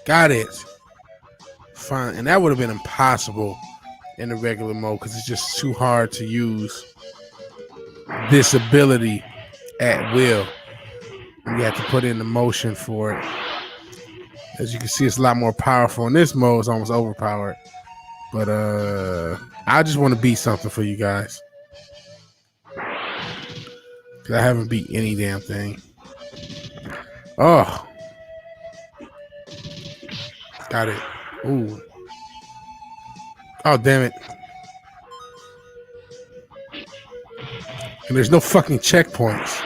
Got it. Fine. And that would have been impossible in the regular mode because it's just too hard to use this ability at will. You have to put in the motion for it. As you can see, it's a lot more powerful in this mode. It's almost overpowered. But I just want to beat something for you guys. Because I haven't beat any damn thing. Oh. Got it. Ooh. Oh, damn it. And there's no fucking checkpoints.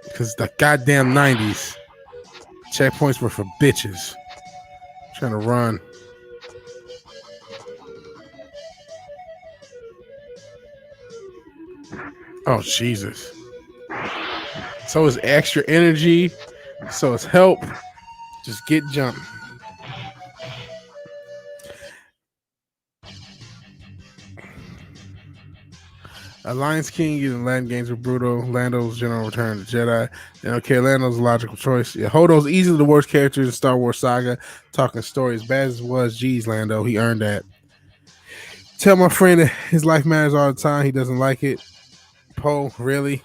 Because the goddamn 90s. Checkpoints were for bitches. I'm trying to run. Oh, Jesus. So it's extra energy. So it's help. Just get jumping. Alliance King using Latin games with Bruto. Lando's general return to Jedi. And okay, Lando's a logical choice. Yeah, Hodo's easily the worst character in Star Wars saga. Talking story as bad as it was. Geez, Lando, he earned that. Tell my friend that his life matters all the time. He doesn't like it. Poe, really?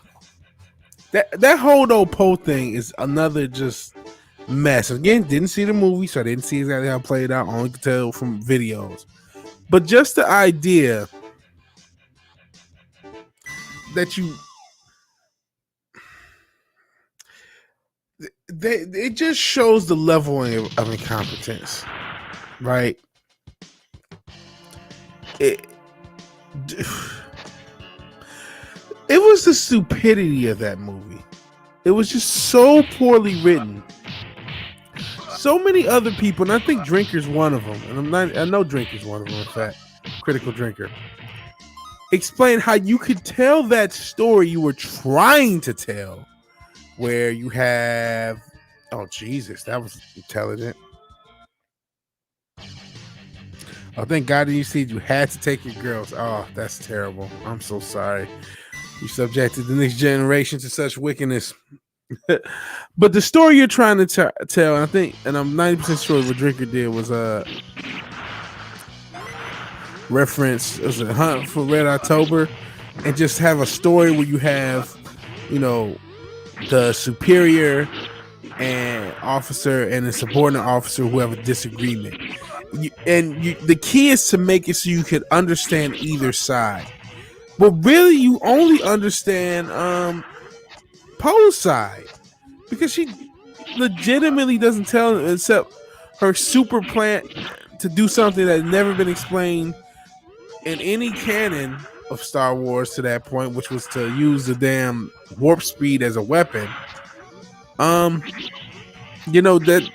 That Hodo Poe thing is another just mess. Again, didn't see the movie, so I didn't see exactly how it played out. Only could tell from videos. But just the idea that it just shows the leveling of incompetence, right? It was the stupidity of that movie. It was just so poorly written. So many other people, and I think Drinker's one of them, and I know Drinker's one of them, in fact, Critical Drinker, explain how you could tell that story you were trying to tell, where you have, oh Jesus, that was intelligent. Oh, thank God you said you had to take your girls. Oh, that's terrible. I'm so sorry. You subjected the next generation to such wickedness. But the story you're trying to tell, I think, and I'm 90% sure what Drinker did was reference, it was a Hunt for Red October, and just have a story where you have, you know, the superior and officer and the subordinate officer who have a disagreement. The key is to make it so you can understand either side. But really, you only understand Poe's side because she legitimately doesn't tell him except her super plan to do something that had never been explained in any canon of Star Wars to that point, which was to use the damn warp speed as a weapon. You know, that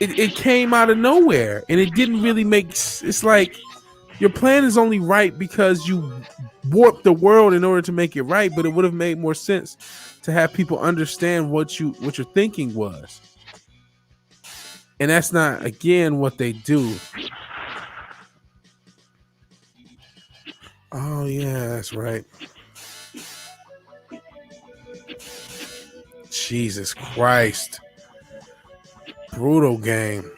it came out of nowhere and it didn't really make. It's like your plan is only right because you warped the world in order to make it right, but it would have made more sense to have people understand what your thinking was. And that's not, again, what they do. Oh yeah, that's right. Jesus Christ. Brutal game.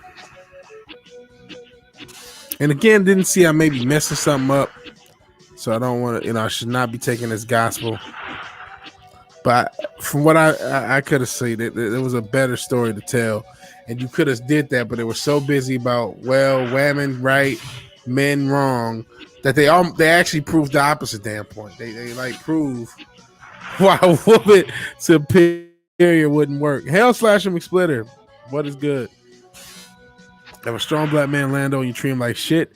And again, didn't see I may be messing something up. So I don't want to, I should not be taking this gospel. But from what I could have seen, there was a better story to tell. And you could have did that, but they were so busy about, well, women right, men wrong, that they actually proved the opposite damn point. They like prove why a woman superior wouldn't work. Hell slash him splitter. What is good? Have a strong black man, Lando, and you treat him like shit.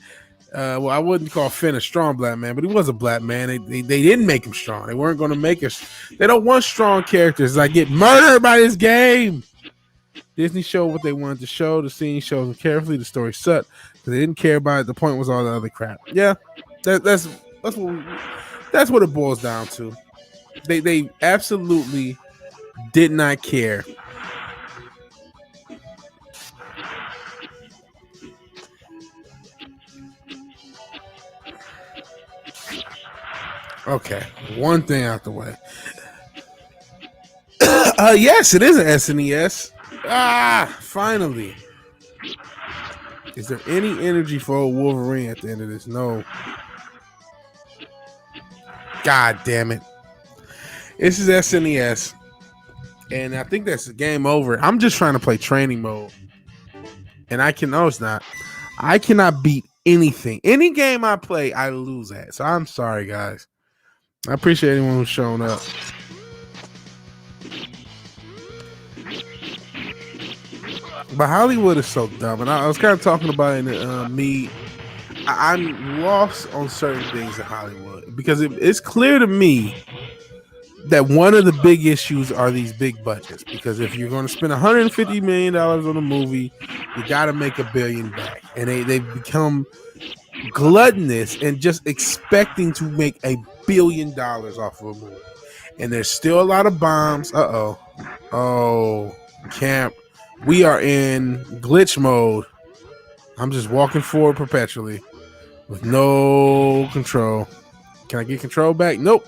Well, I wouldn't call Finn a strong black man, but he was a black man. They didn't make him strong. They weren't going to make us. They don't want strong characters that get murdered by this game. Disney showed what they wanted to show. The scene shows them carefully. The story sucked because they didn't care about it. The point was all the other crap. Yeah, that's what it boils down to. They absolutely did not care. Okay, one thing out the way. Yes, it is an SNES. Finally. Is there any energy for old Wolverine at the end of this? No. God damn it. This is SNES. And I think that's the game over. I'm just trying to play training mode. And it's not. I cannot beat anything. Any game I play, I lose at. So I'm sorry, guys. I appreciate anyone who's shown up. But Hollywood is so dumb. And I was kind of talking about it in I'm lost on certain things in Hollywood. Because it's clear to me that one of the big issues are these big budgets. Because if you're going to spend $150 million on a movie, you got to make $1 billion back. And they've become gluttonous and just expecting to make $1 billion off of a movie. And there's still a lot of bombs. Oh, camp. We are in glitch mode. I'm just walking forward perpetually with no control. Can I get control back? Nope.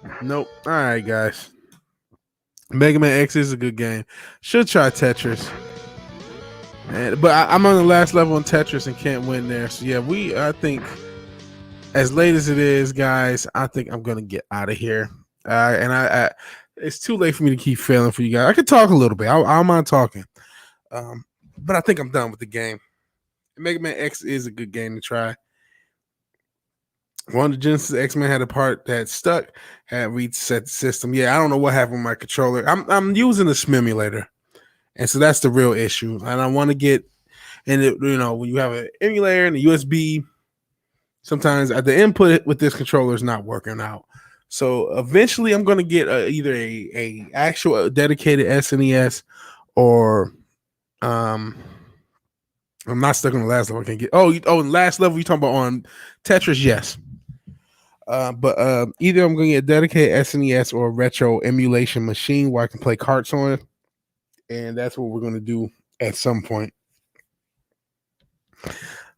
All right, guys. Mega Man X is a good game. Should try Tetris. But I'm on the last level in Tetris and can't win there. So yeah, I think as late as it is, guys, I think I'm gonna get out of here. And it's too late for me to keep failing for you guys. I could talk a little bit. I don't mind talking. But I think I'm done with the game. Mega Man X is a good game to try. One of the Genesis X-Men had a part that stuck, had reset the system. Yeah, I don't know what happened with my controller. I'm using the simulator. And so that's the real issue. And I want to get, and when you have an emulator and a USB, sometimes the input with this controller is not working out. So eventually I'm going to get either a actual dedicated SNES or I'm not stuck on the last level. I can get last level you talking about on Tetris, yes. But either I'm going to get a dedicated SNES or a retro emulation machine where I can play carts on it. And that's what we're going to do at some point.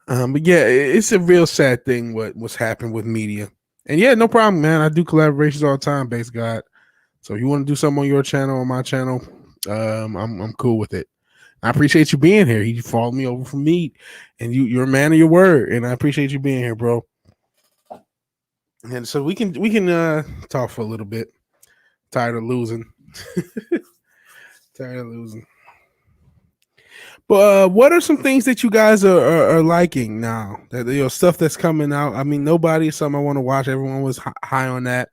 But yeah, it's a real sad thing what's happened with media. And yeah, no problem, man. I do collaborations all the time, Base God. So if you want to do something on your channel or my channel, I'm cool with it. I appreciate you being here. You followed me over from Meat, and you're a man of your word, and I appreciate you being here, bro. And so we can talk for a little bit. Tired of losing. But what are some things that you guys are liking now? That stuff that's coming out. I mean, Nobody is something I want to watch. Everyone was high on that.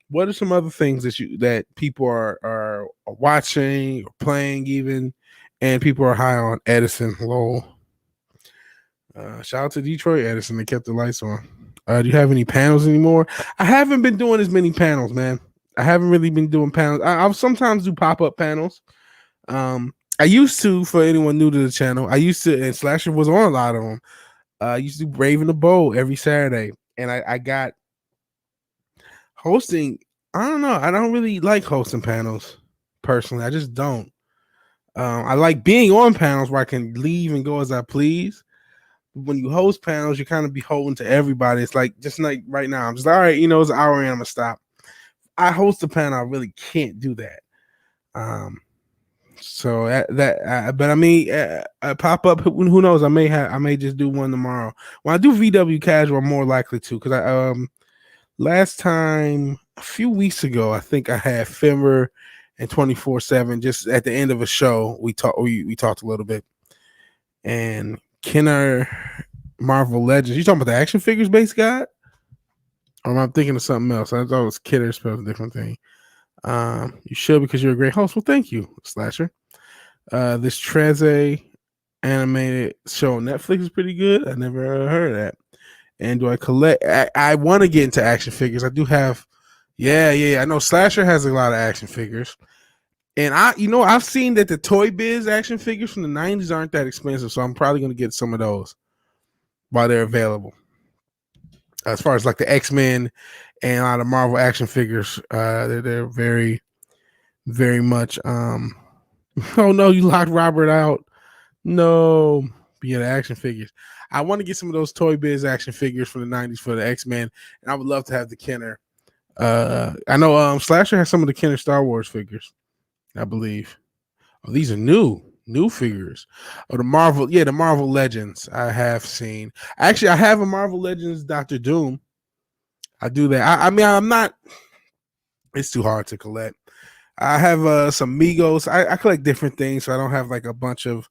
What are some other things that people are watching or playing even, and people are high on? Edison, lol. Shout out to Detroit Edison. They kept the lights on. Do you have any panels anymore? I haven't been doing as many panels, man. I haven't really been doing panels. I'll sometimes do pop-up panels. I used to, for anyone new to the channel, and Slasher was on a lot of them. I used to do Brave in the Bowl every Saturday. And I got hosting. I don't know. I don't really like hosting panels personally. I just don't. I like being on panels where I can leave and go as I please. When you host panels, you're kind of beholden to everybody. It's just like right now. I'm just all right, it's an hour and I'm gonna stop. I host a panel, I really can't do that. But I mean, pop up. Who knows? I may just do one tomorrow. When I do VW Casual, I'm more likely to, because I last time a few weeks ago, I think I had Fimmer and 24/7. Just at the end of a show, we talked a little bit. And Kenner Marvel Legends. You talking about the action figures based guy? Or am I thinking of something else? I thought it was Kenner spelled a different thing. You should, because you're a great host. Well, thank you, Slasher. This Treze animated show on Netflix is pretty good. I never heard of that. And do I collect? I want to get into action figures. I do have. Yeah. I know Slasher has a lot of action figures. And I've seen that the Toy Biz action figures from the 90s aren't that expensive. So I'm probably going to get some of those while they're available. As far as like the X-Men and a lot of Marvel action figures, they're very, very much. Oh no, you locked Robert out. No, but yeah, the action figures. I want to get some of those Toy Biz action figures from the 90s for the X-Men, and I would love to have the Kenner. I know Slasher has some of the Kenner Star Wars figures, I believe. Oh, these are new figures. Oh, the Marvel Legends I have seen. Actually, I have a Marvel Legends Doctor Doom. I do that. I mean, I'm not. It's too hard to collect. I have some Migos. I collect different things, so I don't have like a bunch of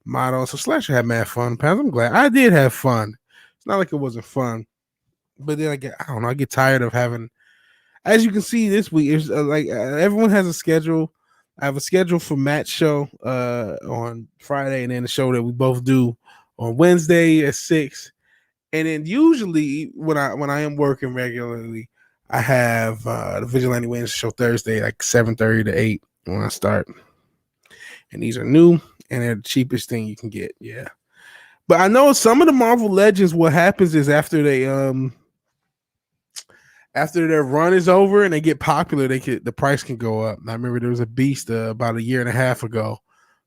models. So Slasher had mad fun. Pals, I'm glad I did have fun. It's not like it wasn't fun, but then I don't know. I get tired of having. As you can see this week, it's everyone has a schedule. I have a schedule for Matt's show on Friday, and then the show that we both do on Wednesday at 6. And then usually when I am working regularly, I have the Vigilante Williamson show Thursday, like 7:30 to 8 when I start. And these are new and they're the cheapest thing you can get. Yeah. But I know some of the Marvel Legends, what happens is after their run is over and they get popular, the price can go up. I remember there was a Beast about a year and a half ago,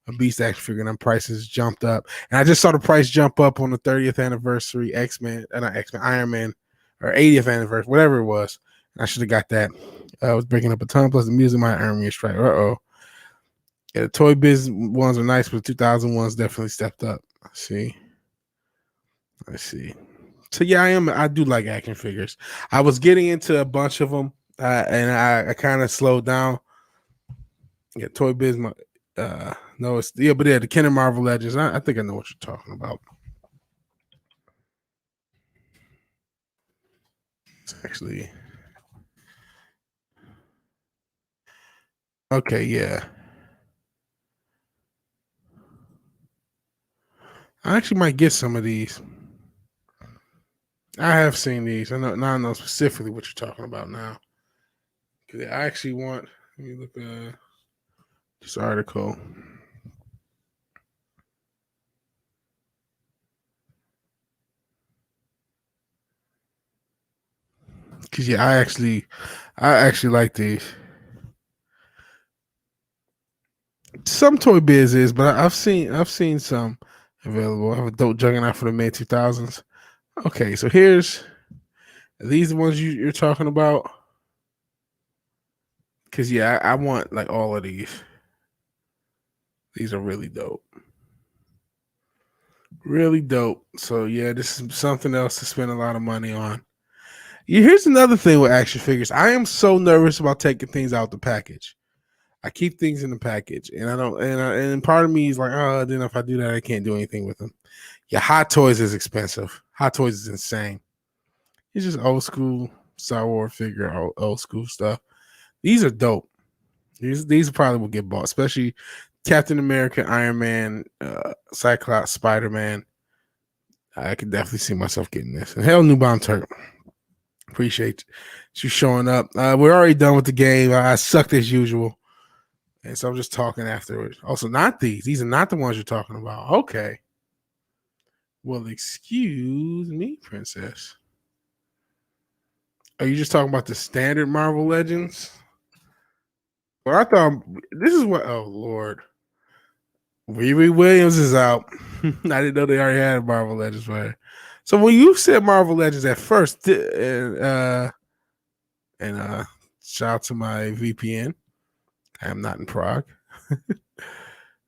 a Beast action figure, and them prices jumped up. And I just saw the price jump up on the 30th anniversary Iron Man, or 80th anniversary, whatever it was. I should have got that. I was breaking up a ton, plus the music might earn me a strike. Yeah, the Toy Biz ones are nice, but the 2000 ones definitely stepped up. Let's see. So yeah, I do like action figures. I was getting into a bunch of them, and I kind of slowed down. Yeah, Toy Biz. No, it's but yeah, the Kenner Marvel Legends. I think I know what you're talking about. It's actually okay. Yeah, I actually might get some of these. I have seen these. I know specifically what you're talking about now. Because I actually want. Let me look at this article. Because yeah, I actually like these. Some Toy Biz is, but I've seen some available. I have a dope juggernaut for the mid 2000s. Okay, so are these the ones you're talking about? Because yeah, I want like all of these. These are really dope. Really dope. So yeah, this is something else to spend a lot of money on. Yeah, here's another thing with action figures. I am so nervous about taking things out the package. I keep things in the package, and I don't. And part of me is like, oh, then if I do that, I can't do anything with them. Yeah, Hot Toys is expensive. Hot Toys is insane. It's just old school Star Wars figure, old school stuff. These are dope. These probably will get bought, especially Captain America, Iron Man, Cyclops, Spider Man. I could definitely see myself getting this. And hell, New Bomb Turk. Appreciate you showing up. We're already done with the game. I sucked as usual. And so I'm just talking afterwards. Also, not these. These are not the ones you're talking about. Okay. Well, excuse me, Princess. Are you just talking about the standard Marvel Legends? Well, I thought this is what. Oh Lord, Riri Williams is out. I didn't know they already had a Marvel Legends player. So when you said Marvel Legends at first, and shout out to my VPN. I am not in Prague.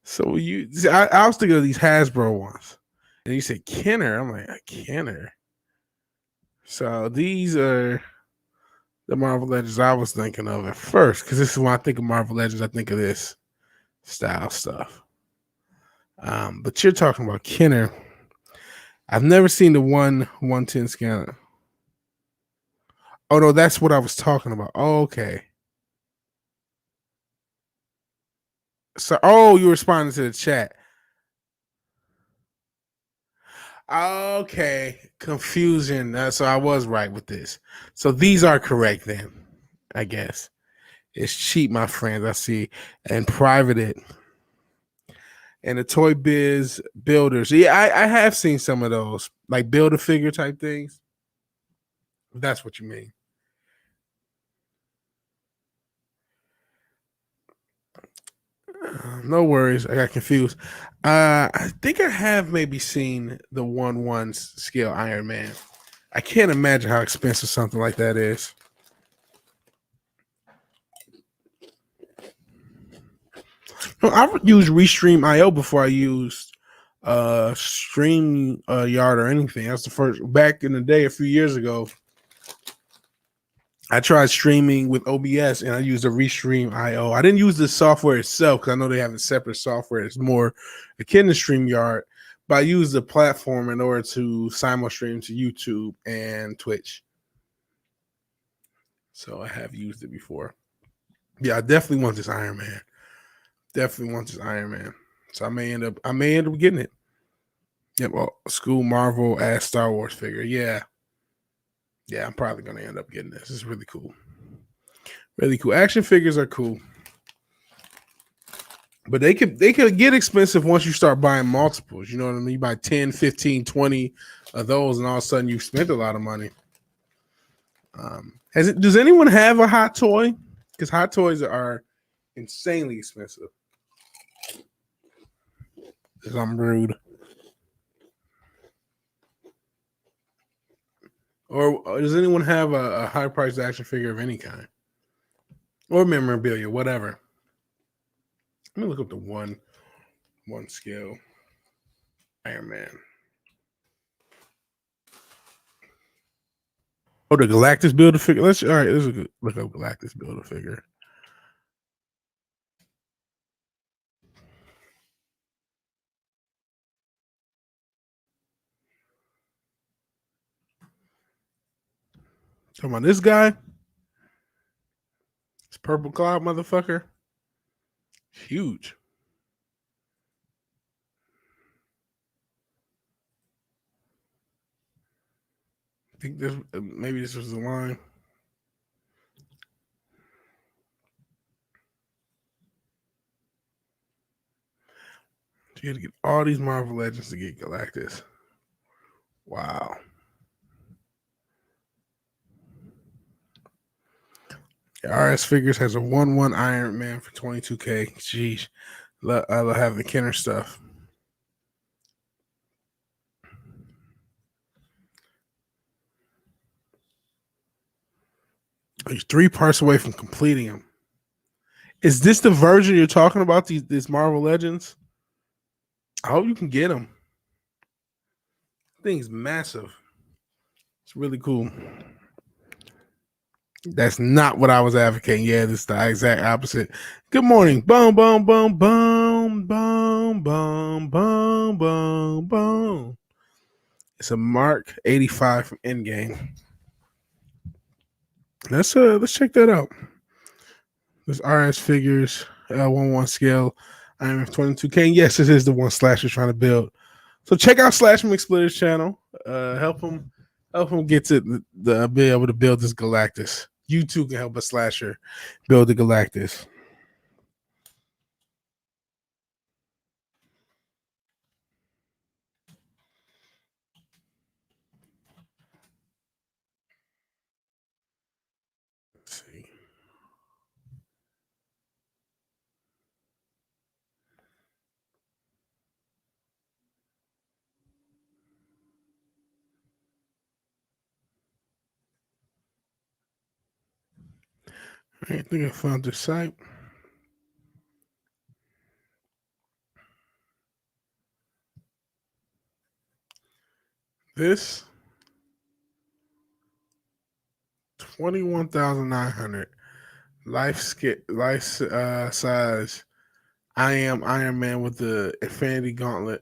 So I was thinking of these Hasbro ones, and you said Kenner. I'm like Kenner. So these are the Marvel Legends I was thinking of at first, because this is when I think of Marvel Legends, I think of this style stuff. But you're talking about Kenner. I've never seen the 110 scanner. Oh no, that's what I was talking about. Oh, okay. So you responding to the chat. Okay, confusion. So I was right with this. So these are correct then, I guess. It's cheap, my friends. I see, and private it. And the Toy Biz builders. Yeah, I have seen some of those, like build a figure type things. If that's what you mean. No worries. I got confused. I think I have maybe seen the 1/1 scale Iron Man. I can't imagine how expensive something like that is. No, I've used Restream.io before I used Stream Yard or anything. That's the first back in the day, a few years ago. I tried streaming with OBS and I used a Restream.io. I didn't use the software itself because I know they have a separate software. It's more akin to StreamYard, but I used the platform in order to simul stream to YouTube and Twitch. So I have used it before. Yeah, I definitely want this Iron Man. Definitely want this Iron Man. So I may end up getting it. Yep, well, school Marvel as Star Wars figure. Yeah. Yeah, I'm probably gonna end up getting this. It's really cool. Really cool. Action figures are cool. But they could get expensive once you start buying multiples. You know what I mean? You buy 10, 15, 20 of those, and all of a sudden you've spent a lot of money. Does anyone have a hot toy? Because hot toys are insanely expensive. Because I'm rude. Or does anyone have a high priced action figure of any kind? Or memorabilia, whatever. Let me look up the one scale Iron Man. Oh, the Galactus build a figure. Let's look up Galactus build a figure. Come on, this guy. This purple cloud motherfucker. Huge. I think this maybe this was the line. You had to get all these Marvel Legends to get Galactus. Wow. RS Figures has a 1/1 Iron Man for 22K. Jeez. I love having the Kenner stuff. He's 3 parts away from completing them. Is this the version you're talking about? These Marvel Legends? I hope you can get them. Thing's massive. It's really cool. That's not what I was advocating. Yeah, this is the exact opposite. Good morning. Boom, boom, boom, boom, boom, boom, boom, boom, boom. It's a Mark 85 from Endgame. Let's check that out. This RS Figures 1/1 scale. I'm 22K. Yes, this is the one Slash is trying to build. So check out Slash McSplitter's channel. Help him get to the be able to build this Galactus. You too can help a slasher build the Galactus. Let's see. I think I found the site. This 21,900 life size. I am Iron Man with the Infinity Gauntlet.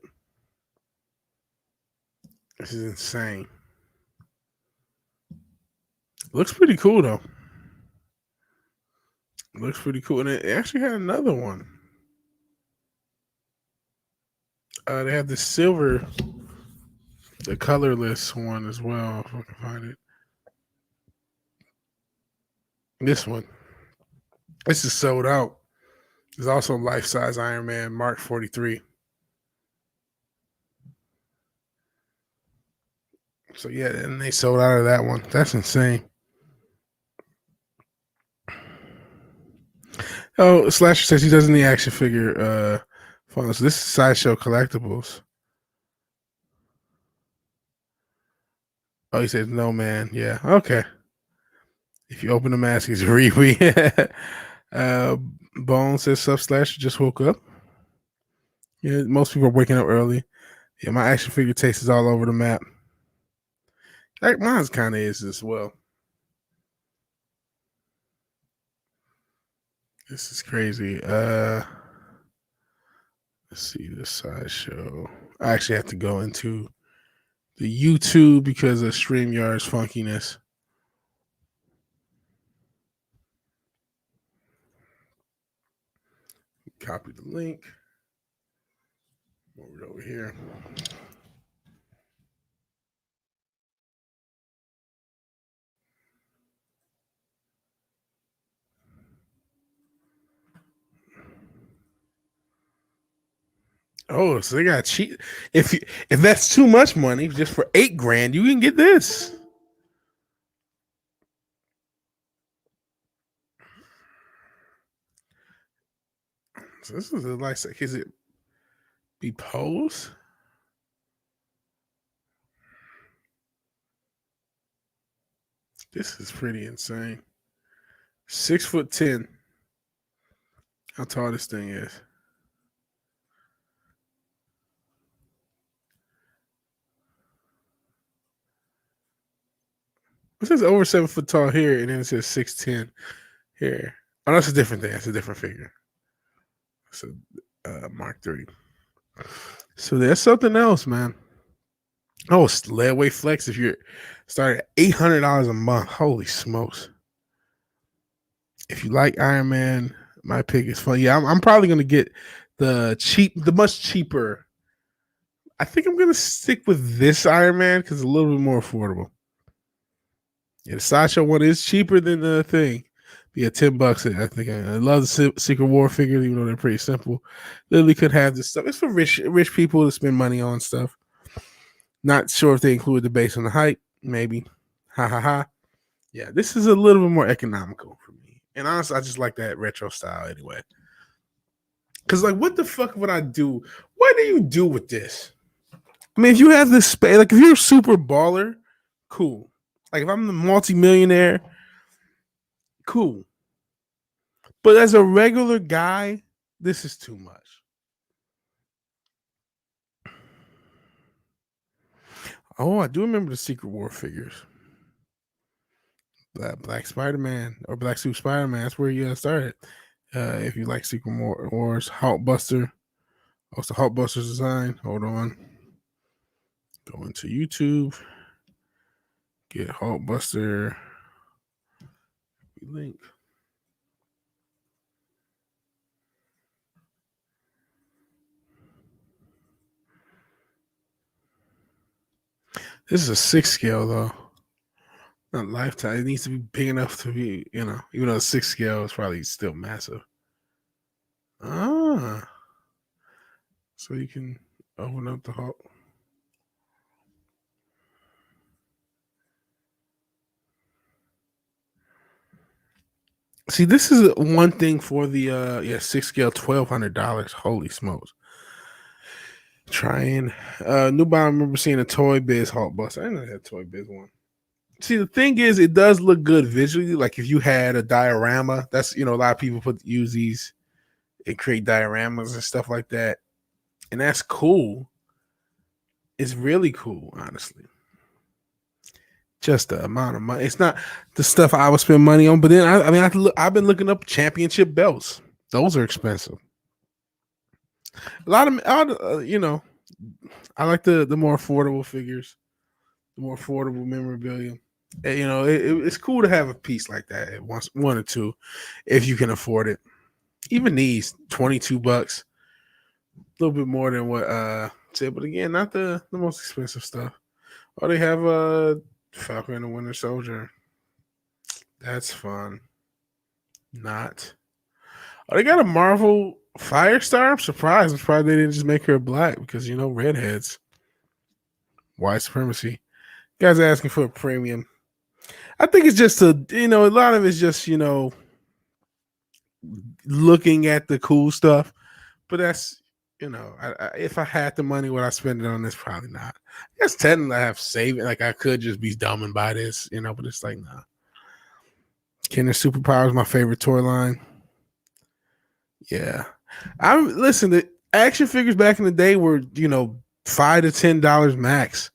This is insane. Looks pretty cool though. Looks pretty cool, and it actually had another one. They have the silver the colorless one as well, if I can find it. This one. This is sold out. There's also life-size Iron Man Mark 43. So yeah, and they sold out of that one. That's insane. Oh, Slasher says he doesn't need action figure photos. This is Sideshow Collectibles. Oh, he says no, man. Yeah, okay. If you open the mask, he's Riri. Bone says Sub Slasher just woke up. Yeah, most people are waking up early. Yeah, my action figure taste is all over the map. Like mine's kind of is as well. This is crazy. Let's see the Sideshow. I actually have to go into the YouTube because of StreamYard's funkiness. Copy the link. Move it over here. Oh, so they got cheap. If that's too much money, just for $8,000, you can get this. So this is like, is it be pose? This is pretty insane. 6'10". How tall this thing is? It says over 7 foot tall here, and then it says 6'10" here. Oh, that's a different thing. That's a different figure. It's a Mark 3. So there's something else, man. Oh, it's layaway flex if you're starting at $800 a month. Holy smokes. If you like Iron Man, my pick is fun. Yeah, I'm probably gonna get the much cheaper. I think I'm gonna stick with this Iron Man because it's a little bit more affordable. Yeah, the Sideshow one is cheaper than the thing. Yeah, $10. I think I love the Secret War figures, even though they're pretty simple. Literally could have this stuff. It's for rich people to spend money on stuff. Not sure if they include the base on the hype. Maybe. Ha ha ha. Yeah, this is a little bit more economical for me. And honestly, I just like that retro style anyway. Because, like, what the fuck would I do? What do you do with this? I mean, if you have this space, like, if you're a super baller, cool. Like, if I'm the multimillionaire, cool. But as a regular guy, this is too much. Oh, I do remember the Secret War figures. Black Spider-Man or Black Suit Spider-Man. That's where you started. If you like Secret Wars, Hulkbuster. What's the Hulkbuster's design? Hold on. Go into YouTube. Get Hulkbuster. Link. This is a 6 scale though. Not lifetime. It needs to be big enough to be, even though 6 scale is probably still massive. Ah. So you can open up the Hulk. See, this is one thing for the 6 scale, $1,200. Holy smokes. Trying newbie, I remember seeing a Toy Biz Hulkbuster. I didn't know they had Toy Biz one. See, the thing is, it does look good visually. Like if you had a diorama, that's a lot of people use these and create dioramas and stuff like that, and that's cool. It's really cool, honestly. Just the amount of money. It's not the stuff I would spend money on, but then I've been looking up championship belts. Those are expensive. A lot of I like the more affordable figures, the more affordable memorabilia. And, it's cool to have a piece like that at once, one or two, if you can afford it. Even these $22, a little bit more than what said, but again, not the most expensive stuff. Oh, they have a Falcon and the Winter Soldier. That's fun. Not. Oh, they got a Marvel Firestar. I'm surprised. I'm surprised they didn't just make her black because redheads, white supremacy. You guys are asking for a premium. I think it's just a lot of it's just looking at the cool stuff. But that's if I had the money, would I spend it on this? Probably not. I guess technically I have saved it. Like I could just be dumb and buy this, but it's like nah. Kenner Superpower is my favorite toy line. Yeah. Listen, the action figures back in the day were, $5 to $10 max.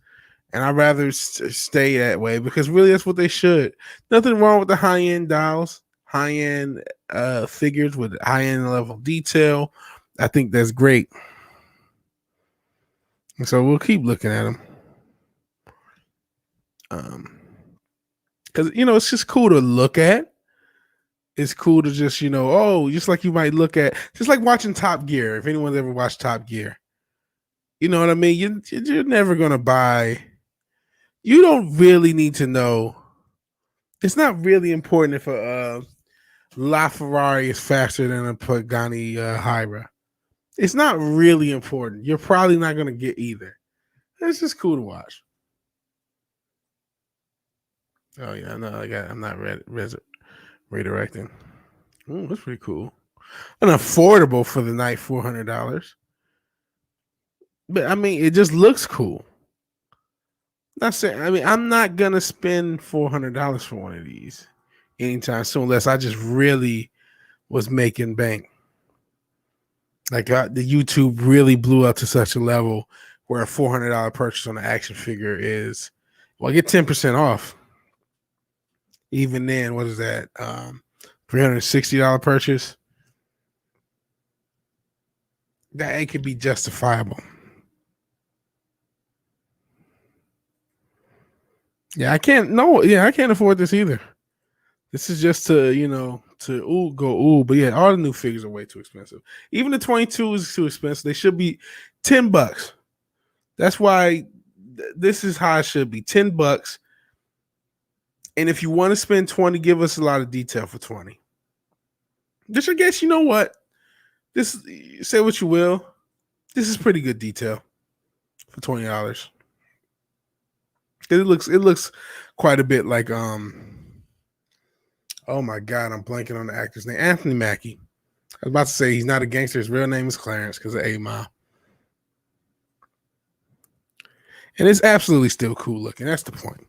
And I'd rather stay that way because really that's what they should. Nothing wrong with the high-end dolls, high-end figures with high-end level detail. I think that's great. And so we'll keep looking at them. Because, it's just cool to look at. It's cool to just, just like you might look at, just like watching Top Gear. If anyone's ever watched Top Gear, you know what I mean? You're never going to buy. You don't really need to know. It's not really important if a LaFerrari is faster than a Pagani Hyra. It's not really important. You're probably not going to get either. It's just cool to watch. Oh yeah, no, I'm not redirecting. Ooh, that's pretty cool. And affordable for the night, $400. But I mean, it just looks cool. Not saying. I mean, I'm not gonna spend $400 for one of these anytime soon, unless I just really was making bank. Like the YouTube really blew up to such a level where a $400 purchase on an action figure is, well, I get 10% off. Even then, what is that? $360 purchase. That it could be justifiable. Yeah, I can't afford this either. This is just to go. But yeah, all the new figures are way too expensive. Even the 22 is too expensive. They should be $10. That's why this is how it should be, $10. And if you want to spend 20, give us a lot of detail for 20. Just I guess you know what? This say what you will. This is pretty good detail for $20. It looks quite a bit like oh my god, I'm blanking on the actor's name. Anthony Mackie. I was about to say he's not a gangster. His real name is Clarence because of 8 Mile. And it's absolutely still cool looking. That's the point.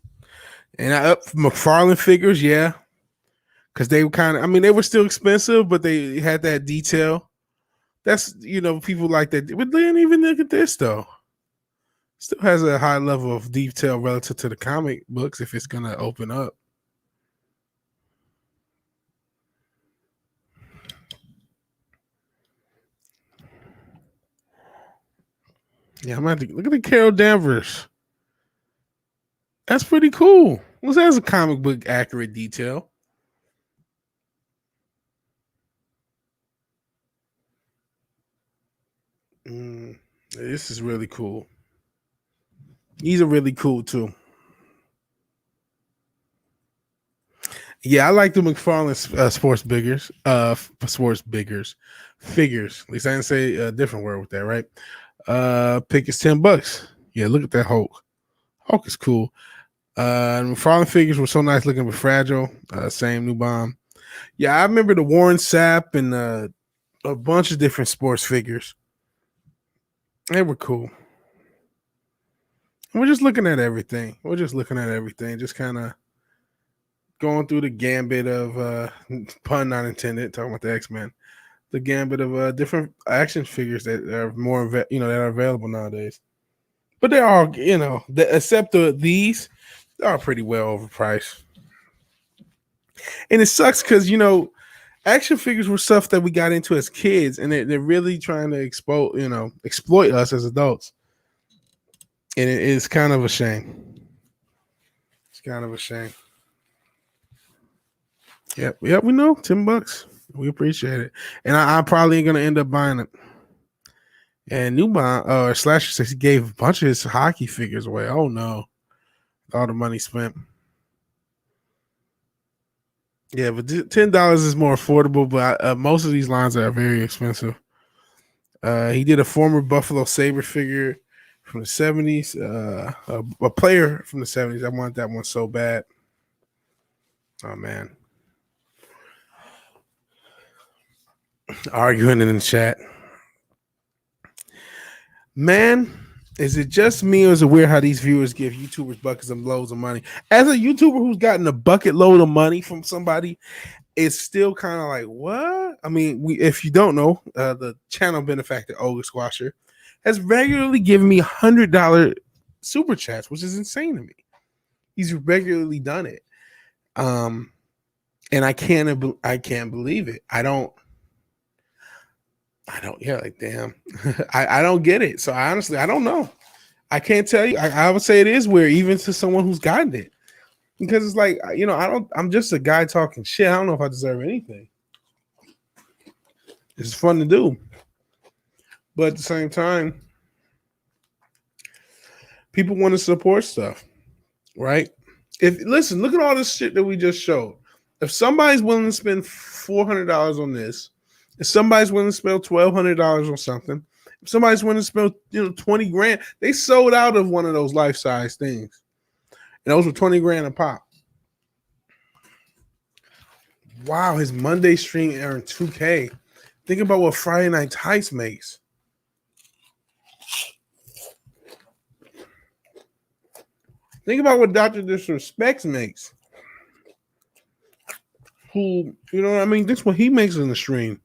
And McFarlane figures, yeah. Because they were they were still expensive, but they had that detail. That's, people like that. But then even look at this, though. Still has a high level of detail relative to the comic books if it's going to open up. Yeah, I'm going to look at the Carol Danvers. That's pretty cool. Well, that's a comic book accurate detail. This is really cool. These are really cool too. Yeah, I like the McFarlane figures. At least I didn't say a different word with that, right? Pick is $10. Yeah, look at that Hulk. Hulk is cool. McFarlane figures were so nice looking but fragile. Same New Bomb. Yeah, I remember the Warren Sapp and a bunch of different sports figures. They were cool. And we're just looking at everything. Just kind of going through the gambit of pun not intended, talking about the X-Men, the gambit of different action figures that are more that are available nowadays. But they're all except these, they are pretty well overpriced. And it sucks because action figures were stuff that we got into as kids, and they're really trying to exploit us as adults. And it is kind of a shame. It's kind of a shame. Yep, we know $10. We appreciate it, and I probably ain't gonna end up buying it. And New Bond Slasher says he gave a bunch of his hockey figures away. Oh no, All the money spent. Yeah, but $10 is more affordable, but most of these lines are very expensive. He did a former Buffalo Sabre figure from the 70s, a player from the 70s. I want that one so bad. Oh, man. Arguing in the chat. Man, is it just me or is it weird how these viewers give YouTubers buckets of loads of money? As a YouTuber who's gotten a bucket load of money from somebody, it's still kind of like, what? I mean, if you don't know, the channel benefactor, Olga Squasher, has regularly given me $100 super chats, which is insane to me. He's regularly done it. And I can't believe it. I don't, yeah, like, damn. I don't get it. So honestly, I don't know. I can't tell you. I would say it is weird, even to someone who's gotten it. Because it's like, I'm just a guy talking shit. I don't know if I deserve anything. It's fun to do. But at the same time, people want to support stuff, right? Listen, look at all this shit that we just showed. If somebody's willing to spend $400 on this, if somebody's willing to spend $1,200 on something, if somebody's willing to spend 20 grand, they sold out of one of those life-size things. And those were 20 grand a pop. Wow, his Monday stream earned 2K. Think about what Friday Night Tights makes. Think about what Dr. Disrespects makes. Who, you know what I mean? This is what he makes in the stream.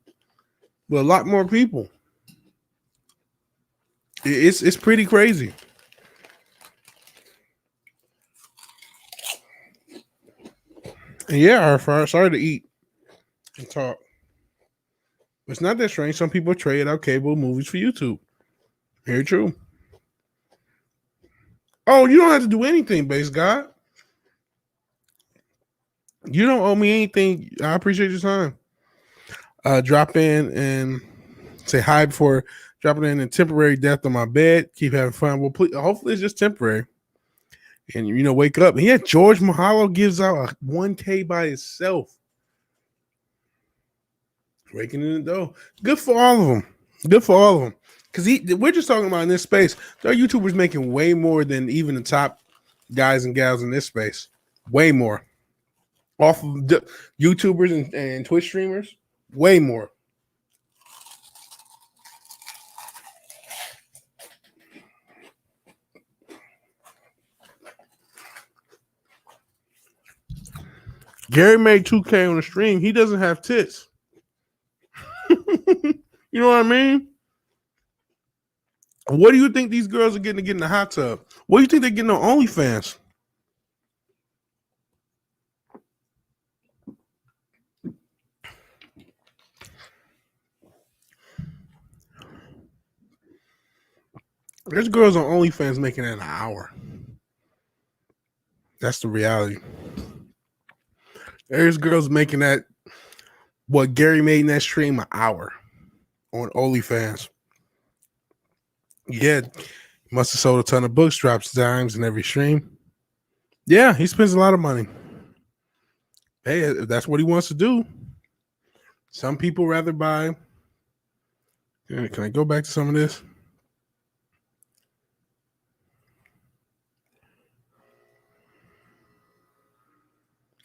With a lot more people. It's pretty crazy. And yeah, sorry to eat and talk. It's not that strange. Some people trade out cable movies for YouTube. Very true. Oh, you don't have to do anything, Base God. You don't owe me anything. I appreciate your time. Drop in and say hi before dropping in a temporary death on my bed. Keep having fun. Well, please, hopefully it's just temporary. And, wake up. And yeah, George Mahalo gives out a 1K by himself. Raking in the dough. Good for all of them. Good for all of them. Because we're just talking about in this space. There are YouTubers making way more than even the top guys and gals in this space. Way more. Off of YouTubers and Twitch streamers. Way more. Gary made 2K on the stream. He doesn't have tits. You know what I mean? What do you think these girls are getting to get in the hot tub? What do you think they're getting on OnlyFans? There's girls on OnlyFans making it an hour. That's the reality. There's girls making that what Gary made in that stream an hour on OnlyFans. Yeah, he must have sold a ton of books, drops dimes in every stream. Yeah, he spends a lot of money. Hey, if that's what he wants to do. Some people rather buy. Can I go back to some of this?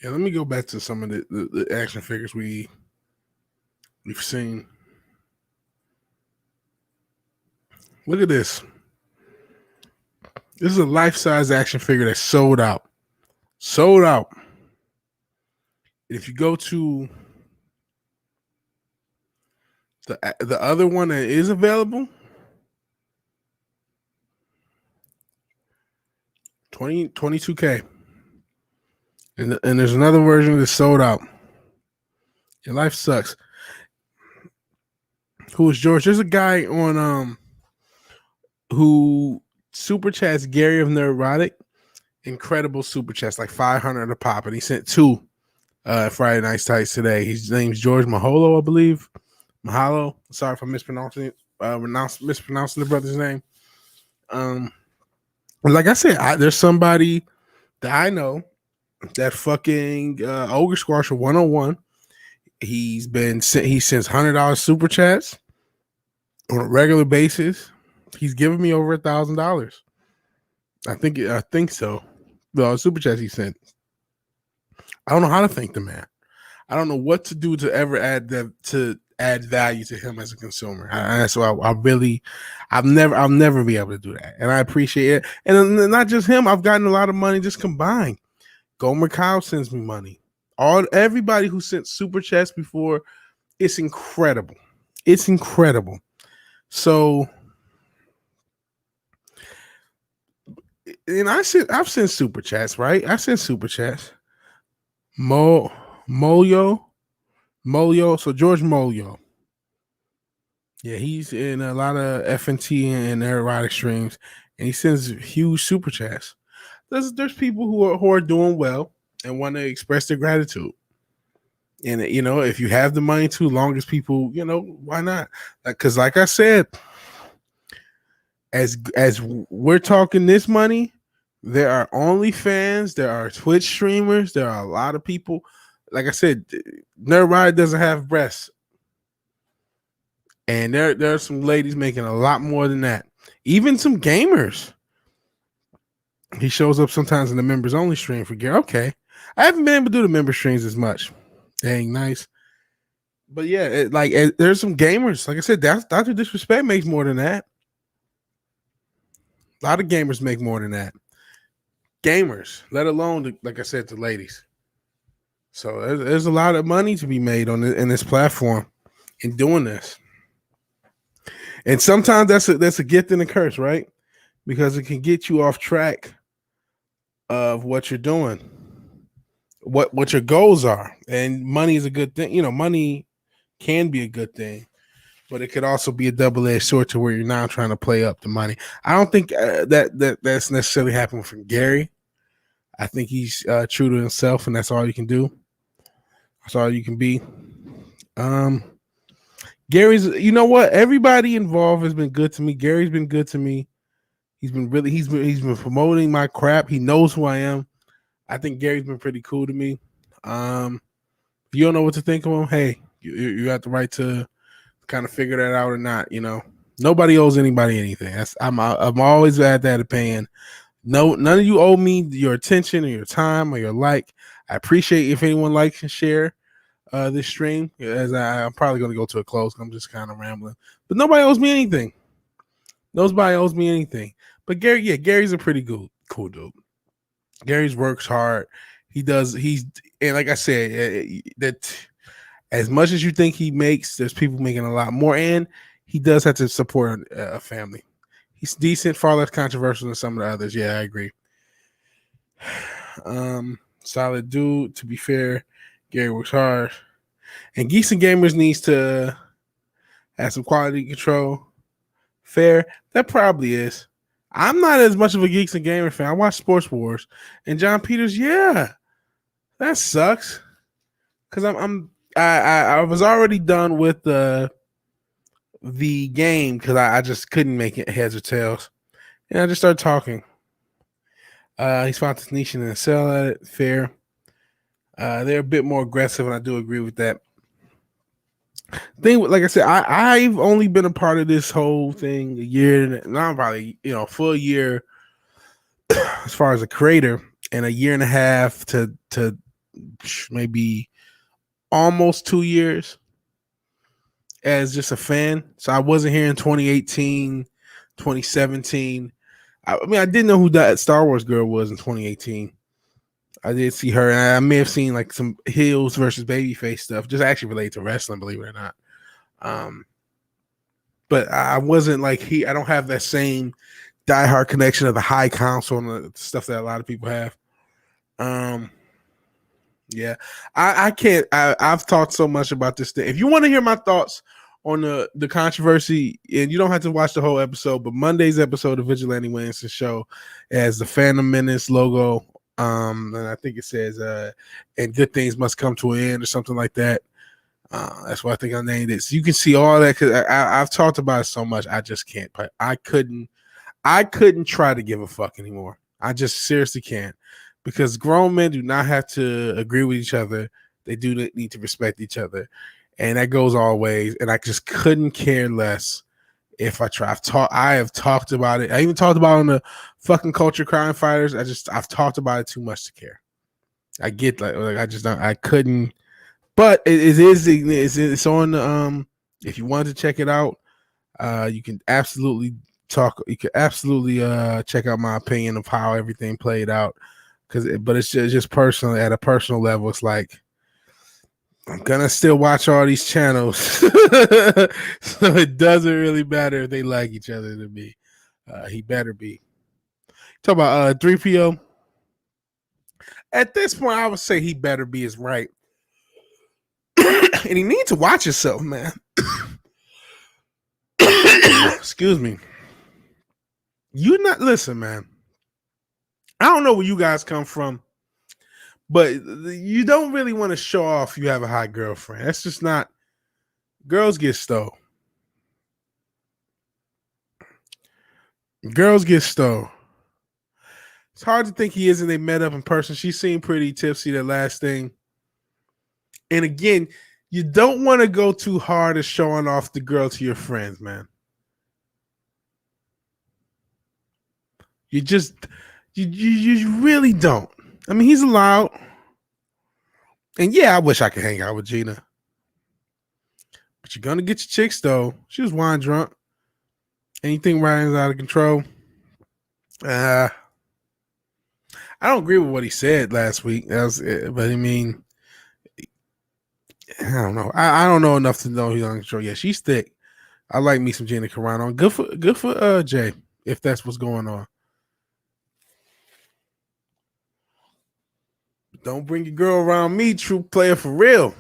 Yeah, let me go back to some of the action figures we've seen. Look at this. This is a life-size action figure that's sold out. Sold out. If you go to the other one that is available, 22K. And there's another version that's sold out. Your life sucks. Who is George? There's a guy on who super chats Gary of Neurotic. Incredible super chats, like 500 a pop, and he sent 2 Friday Night Tights today. His name's George Mahalo, I believe. Mahalo. Sorry if I'm mispronouncing it. Mispronouncing the brother's name. Like I said, there's somebody I know that fucking Ogre Squasher 101. He sends $100 super chats on a regular basis. He's giving me over $1,000. I think so. The super chats he sent. I don't know how to thank the man. I don't know what to do to ever add value to him as a consumer. I'll never be able to do that. And I appreciate it. And not just him, I've gotten a lot of money just combined. Gomer Kyle sends me money. Everybody who sent super chats before, it's incredible. It's incredible. So, and I've sent super chats, right? I sent super chats. Molyo. So George Molyo. Yeah, he's in a lot of FNT and erotic streams, and he sends huge super chats. There's people who are doing well and want to express their gratitude. And if you have the money to, long as people, why not? Because like I said, as we're talking this money, there are OnlyFans, there are Twitch streamers, there are a lot of people. Like I said, Nerd Riot doesn't have breasts. And there are some ladies making a lot more than that. Even some gamers. He shows up sometimes in the members only stream for gear. Okay. I haven't been able to do the member streams as much. Dang, nice. But yeah, there's some gamers. Like I said, Dr. Disrespect makes more than that. A lot of gamers make more than that. Gamers, let alone, like I said, the ladies. So there's a lot of money to be made in this platform in doing this. And sometimes that's a gift and a curse, right? Because it can get you off track of what you're doing, what your goals are. And money is a good thing. Money can be a good thing, but it could also be a double-edged sword to where you're now trying to play up the money. I don't think that's necessarily happened from Gary. I think he's true to himself, and that's all you can do. That's all you can be. Gary's, you know what? Everybody involved has been good to me. Gary's been good to me. He's been promoting my crap. He knows who I am. I think Gary's been pretty cool to me. If you don't know what to think of him, hey, you have the right to kind of figure that out or not. Nobody owes anybody anything. I'm always at that opinion. No, none of you owe me your attention or your time or your like. I appreciate if anyone likes and share this stream, as I'm probably going to go to a close. I'm just kind of rambling, but nobody owes me anything. Nobody owes me anything. But Gary's a pretty cool dude. Gary's works hard. And like I said, that as much as you think he makes, there's people making a lot more, and he does have to support a family. He's decent, far less controversial than some of the others. Yeah, I agree. Solid dude. To be fair, Gary works hard. And Geeks and Gamers needs to have some quality control. Fair. That probably is. I'm not as much of a Geeks and Gamer fan. I watch Sports Wars. And John Peters, yeah. That sucks. Because I was already done with the game because I just couldn't make it heads or tails. And I just started talking. He's found this niche and sell at it. Fair. They're a bit more aggressive, and I do agree with that. Like I said, I've only been a part of this whole thing a year, not probably full year as far as a creator, and a year and a half to maybe almost 2 years as just a fan. So I wasn't here in 2018, 2017. I mean, I didn't know who that Star Wars girl was in 2018. I did see her, and I may have seen like some heels versus babyface stuff, just actually related to wrestling, believe it or not. But I wasn't like I don't have that same diehard connection of the high council and the stuff that a lot of people have. Yeah, I can't. I've talked so much about this thing. If you want to hear my thoughts on the controversy, and you don't have to watch the whole episode, but Monday's episode of Vigilante Williamson show has the Phantom Menace logo. And I think it says and good things must come to an end or something like that. That's what I think I named it. So you can see all that, because I've talked about it so much. I just can't. I couldn't try to give a fuck anymore. I just seriously can't, because grown men do not have to agree with each other. They do need to respect each other, and that goes all ways. And I just couldn't care less if I try. I have talked about it. I even talked about it on the fucking Culture Crime Fighters. I've talked about it too much to care. I get like I just don't. I couldn't. But it's on the if you wanted to check it out, you can absolutely check out my opinion of how everything played out. But it's just personally, at a personal level, it's like I'm gonna still watch all these channels, so it doesn't really matter if they like each other to me. He better be. Talk about 3PO. At this point, I would say he better be is right. And he needs to watch himself, man. Excuse me. Listen, man. I don't know where you guys come from, but you don't really want to show off you have a hot girlfriend. That's just not. Girls get stole. Girls get stole. It's hard to think he isn't. They met up in person. She seemed pretty tipsy that last thing. And again, you don't want to go too hard at showing off the girl to your friends, man. You really don't. I mean, he's allowed. And yeah, I wish I could hang out with Gina. But you're going to get your chicks, though. She was wine drunk. Anything Ryan's out of control. I don't agree with what he said last week. But I mean, I don't know. I don't know enough to know he's on control. Yeah, she's thick. I like me some Gina Carano. Good for Jay, if that's what's going on. Don't bring your girl around me, true player for real.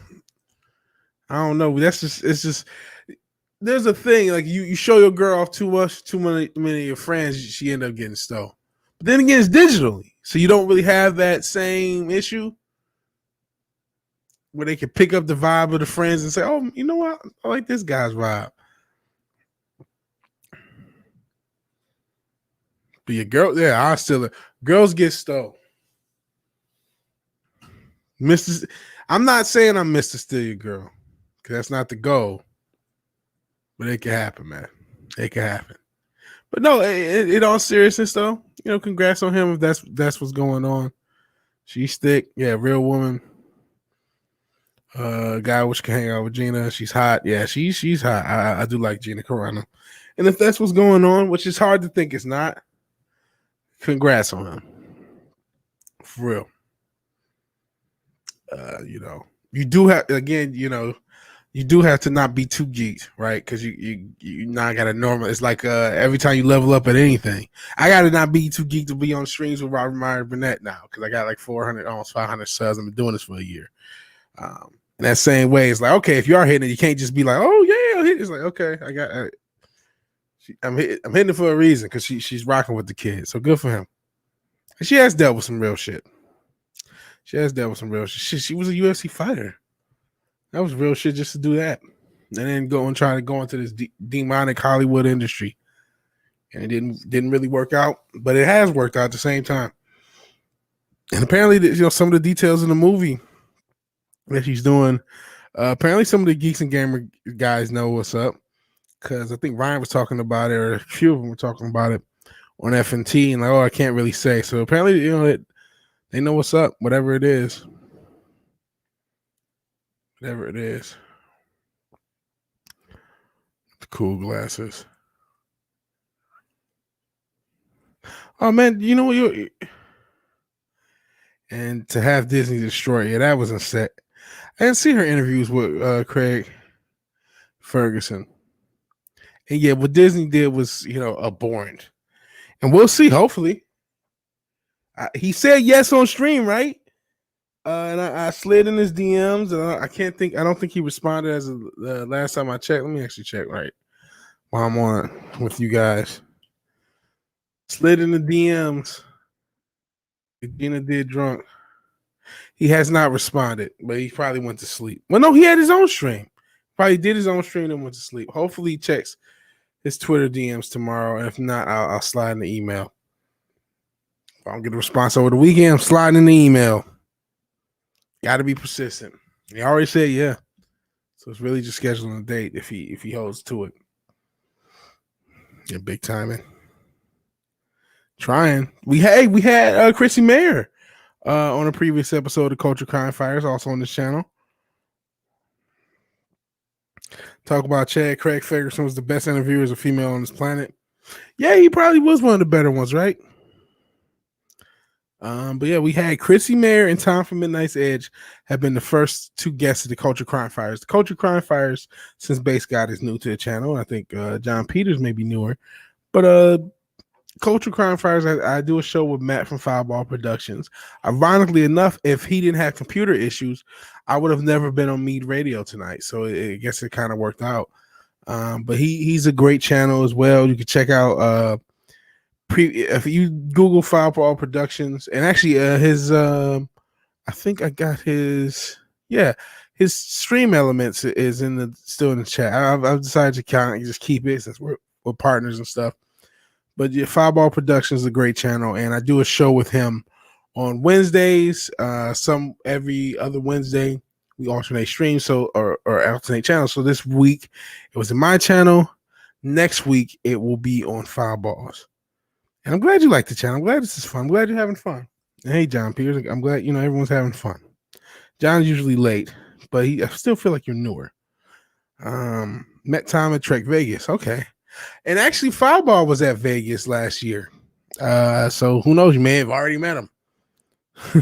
I don't know. It's just there's a thing, like you show your girl off too many of your friends, she end up getting stole. But then again, it's digitally, so you don't really have that same issue where they can pick up the vibe of the friends and say, "Oh, you know what? I like this guy's vibe." But your girl, yeah, girls get stole. I'm not saying I'm Mr. Steal Your Girl, because that's not the goal. But it can happen, man. It can happen. But no, in all seriousness, though, congrats on him if that's what's going on. She's thick, yeah, real woman. Guy which can hang out with Gina. She's hot, yeah, she's hot. I do like Gina Carano, and if that's what's going on, which is hard to think it's not, congrats on him, for real. You do have you do have to not be too geeked, right? Because you not got to normal. It's like every time you level up at anything, I got to not be too geeked to be on streams with Robert Meyer Burnett now, because I got like 400, almost 500 subs. I've been doing this for a year. In that same way, it's like, okay, if you are hitting it, you can't just be like, oh yeah, it's like, okay, I'm hitting it for a reason, because she's rocking with the kid, so good for him. And she has dealt with some real shit. She was a UFC fighter. That was real shit just to do that. And then try to go into this demonic Hollywood industry. And it didn't really work out, but it has worked out at the same time. And apparently, some of the details in the movie that she's doing, apparently some of the Geeks and Gamer guys know what's up, because I think Ryan was talking about it, or a few of them were talking about it on FNT, and like, I can't really say. So apparently, they know what's up, whatever it is. Whatever it is. The cool glasses. Oh, man, and to have Disney destroy it, that wasn't set. I didn't see her interviews with Craig Ferguson. And yeah, what Disney did was, abhorrent. And we'll see, hopefully. He said yes on stream, right? And I slid in his DMs, and I don't think he responded as the last time I checked. Let me actually check right while I'm on with you guys. Slid in the DMs. Gina did drunk. He has not responded, but he probably went to sleep. Well, no, he had his own stream. Probably did his own stream and went to sleep. Hopefully he checks his Twitter DMs tomorrow. And if not, I'll slide in the email. If I don't get a response over the weekend, I'm sliding in the email. Got to be persistent. He already said yeah. So it's really just scheduling a date if he holds to it. Yeah, big timing. Trying. We had Chrissy Mayer on a previous episode of Culture Crime Fires, also on this channel. Talk about Chad Craig Ferguson was the best interviewer as a female on this planet. Yeah, he probably was one of the better ones, right? But yeah, we had Chrissy Mayer and Tom from Midnight's Edge have been the first two guests of the Culture Crime Fires. The Culture Crime Fires, since Base God is new to the channel, I think John Peters may be newer, but Culture Crime Fires, I do a show with Matt from Fireball Productions. Ironically enough, if he didn't have computer issues, I would have never been on Mead Radio tonight. So I guess it kind of worked out. But he's a great channel as well. You can check out if you Google Fireball Productions, and actually his I think I got his stream elements is still in the chat. I've decided to kind of just keep it since we're partners and stuff. But yeah, Fireball Productions is a great channel, and I do a show with him on Wednesdays. Some every other Wednesday we alternate streams, or alternate channels. So this week it was in my channel. Next week it will be on Fireballs. And I'm glad you like the channel. I'm glad this is fun. I'm glad you're having fun. And hey, John Peters, I'm glad everyone's having fun. John's usually late, but I still feel like you're newer. Met Tom at Trek Vegas. Okay. And actually, Fireball was at Vegas last year. So who knows? You may have already met him.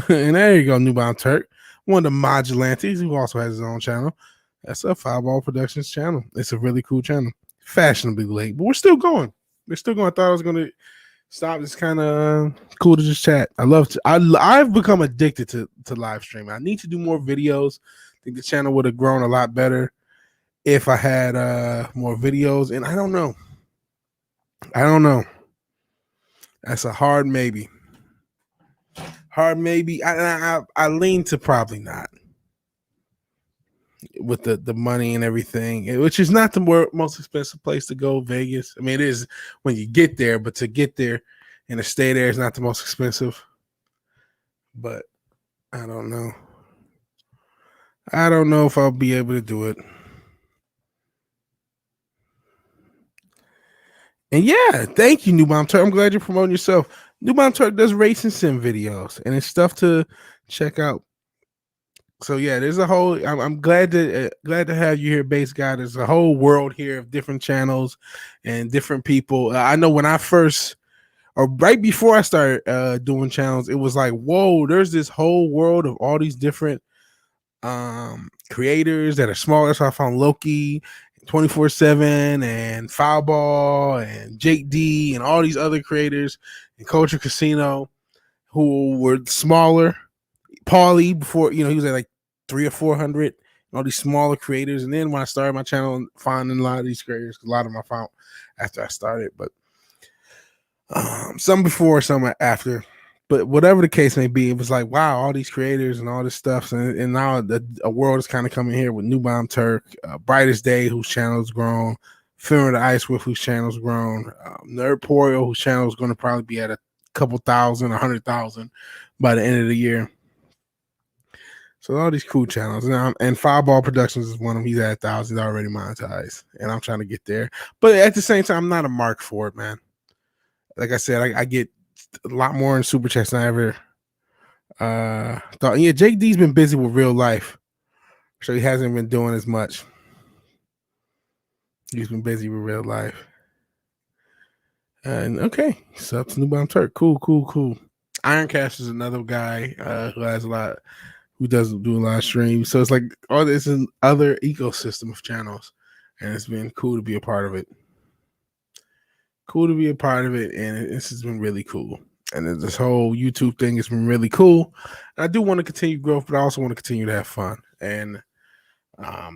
And there you go, Newbound Turk, one of the modulantes who also has his own channel. That's a Fireball Productions channel. It's a really cool channel. Fashionably late, but we're still going. I thought I was going to stop. It's kind of cool to just chat. I've become addicted to live streaming. I need to do more videos. I think the channel would have grown a lot better if I had more videos, and I don't know. That's a hard maybe. I lean to probably not, with the money and everything, which is not the most expensive place to go, Vegas. I mean, it is when you get there, but to get there and to stay there is not the most expensive. But I don't know. I don't know if I'll be able to do it. And yeah, thank you, Newbound Turk. I'm glad you're promoting yourself. Newbound Turk does racing sim videos, and it's stuff to check out. So yeah, there's a whole. I'm glad to have you here, Base Guy. There's a whole world here of different channels and different people. I know when I first, or right before I started doing channels, it was like, whoa, there's this whole world of all these different creators that are smaller. So I found Loki, 24/7, and Fireball, and Jake D, and all these other creators in Culture Casino who were smaller. Paulie, before, he was at like 300 or 400, all these smaller creators. And then when I started my channel, finding a lot of these creators, a lot of them I found after I started, but some before, some after. But whatever the case may be, it was like, wow, all these creators and all this stuff. And now a world is kind of coming here with Newbound Turk, Brightest Day, whose channel has grown, Filmer the Ice With, whose channel's grown, Nerdporio, whose channel is going to probably be at a couple thousand, 100,000 by the end of the year. So all these cool channels, and Fireball Productions is one of them. He's at 1,000 already monetized, and I'm trying to get there. But at the same time, I'm not a mark for it, man. Like I said, I get a lot more in super chats than I ever thought. Yeah, Jake D's been busy with real life, so he hasn't been doing as much. He's been busy with real life. And okay, sub to Newbound Turk. Cool. Ironcast is another guy who has who doesn't do a lot of streams. So it's like all this is other ecosystem of channels, and it's been cool to be a part of it. And this has been really cool. And this whole YouTube thing has been really cool. And I do want to continue growth, but I also want to continue to have fun. And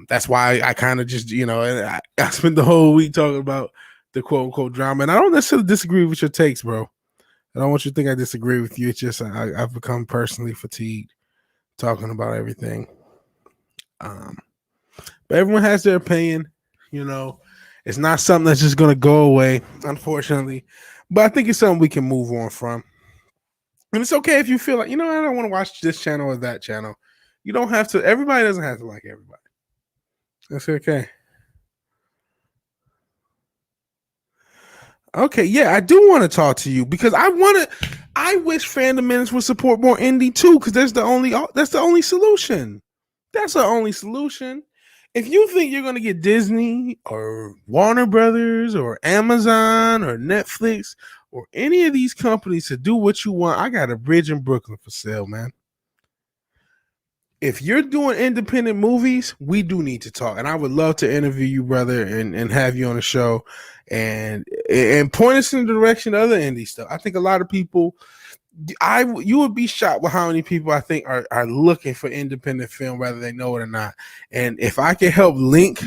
that's why I kind of just, I spent the whole week talking about the quote unquote drama. And I don't necessarily disagree with your takes, bro. I don't want you to think I disagree with you. It's just I've become personally fatigued talking about everything. But everyone has their opinion, It's not something that's just going to go away, unfortunately. But I think it's something we can move on from. And it's okay if you feel like, I don't want to watch this channel or that channel. You don't have to. Everybody doesn't have to like everybody. That's okay. Okay, yeah, I do want to talk to you because I wish Fandom Minutes would support more indie too, because that's the only solution. That's the only solution. If you think you're gonna get Disney or Warner Brothers or Amazon or Netflix or any of these companies to do what you want, I got a bridge in Brooklyn for sale, man. If you're doing independent movies, we do need to talk. And I would love to interview you, brother, and have you on the show and point us in the direction of other indie stuff. I think a lot of people you would be shocked with how many people I think are looking for independent film, whether they know it or not. And if I can help link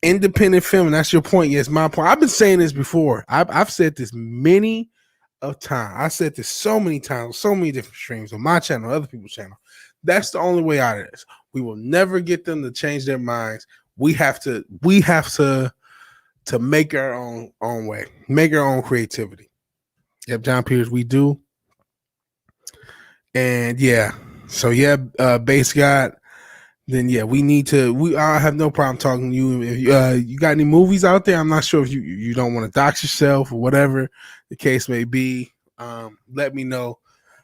independent film, and that's your point, yes, my point. I've been saying this before. I've said this many of times. I said this so many times, so many different streams on my channel, other people's channel. That's the only way out of this. We will never get them to change their minds. We have to make our own way, make our own creativity. Yep, John Peters, we do. And yeah, so yeah, Base God. Then yeah, we need to. I have no problem talking to you. If you got any movies out there, I'm not sure if you don't want to dox yourself or whatever the case may be. Let me know,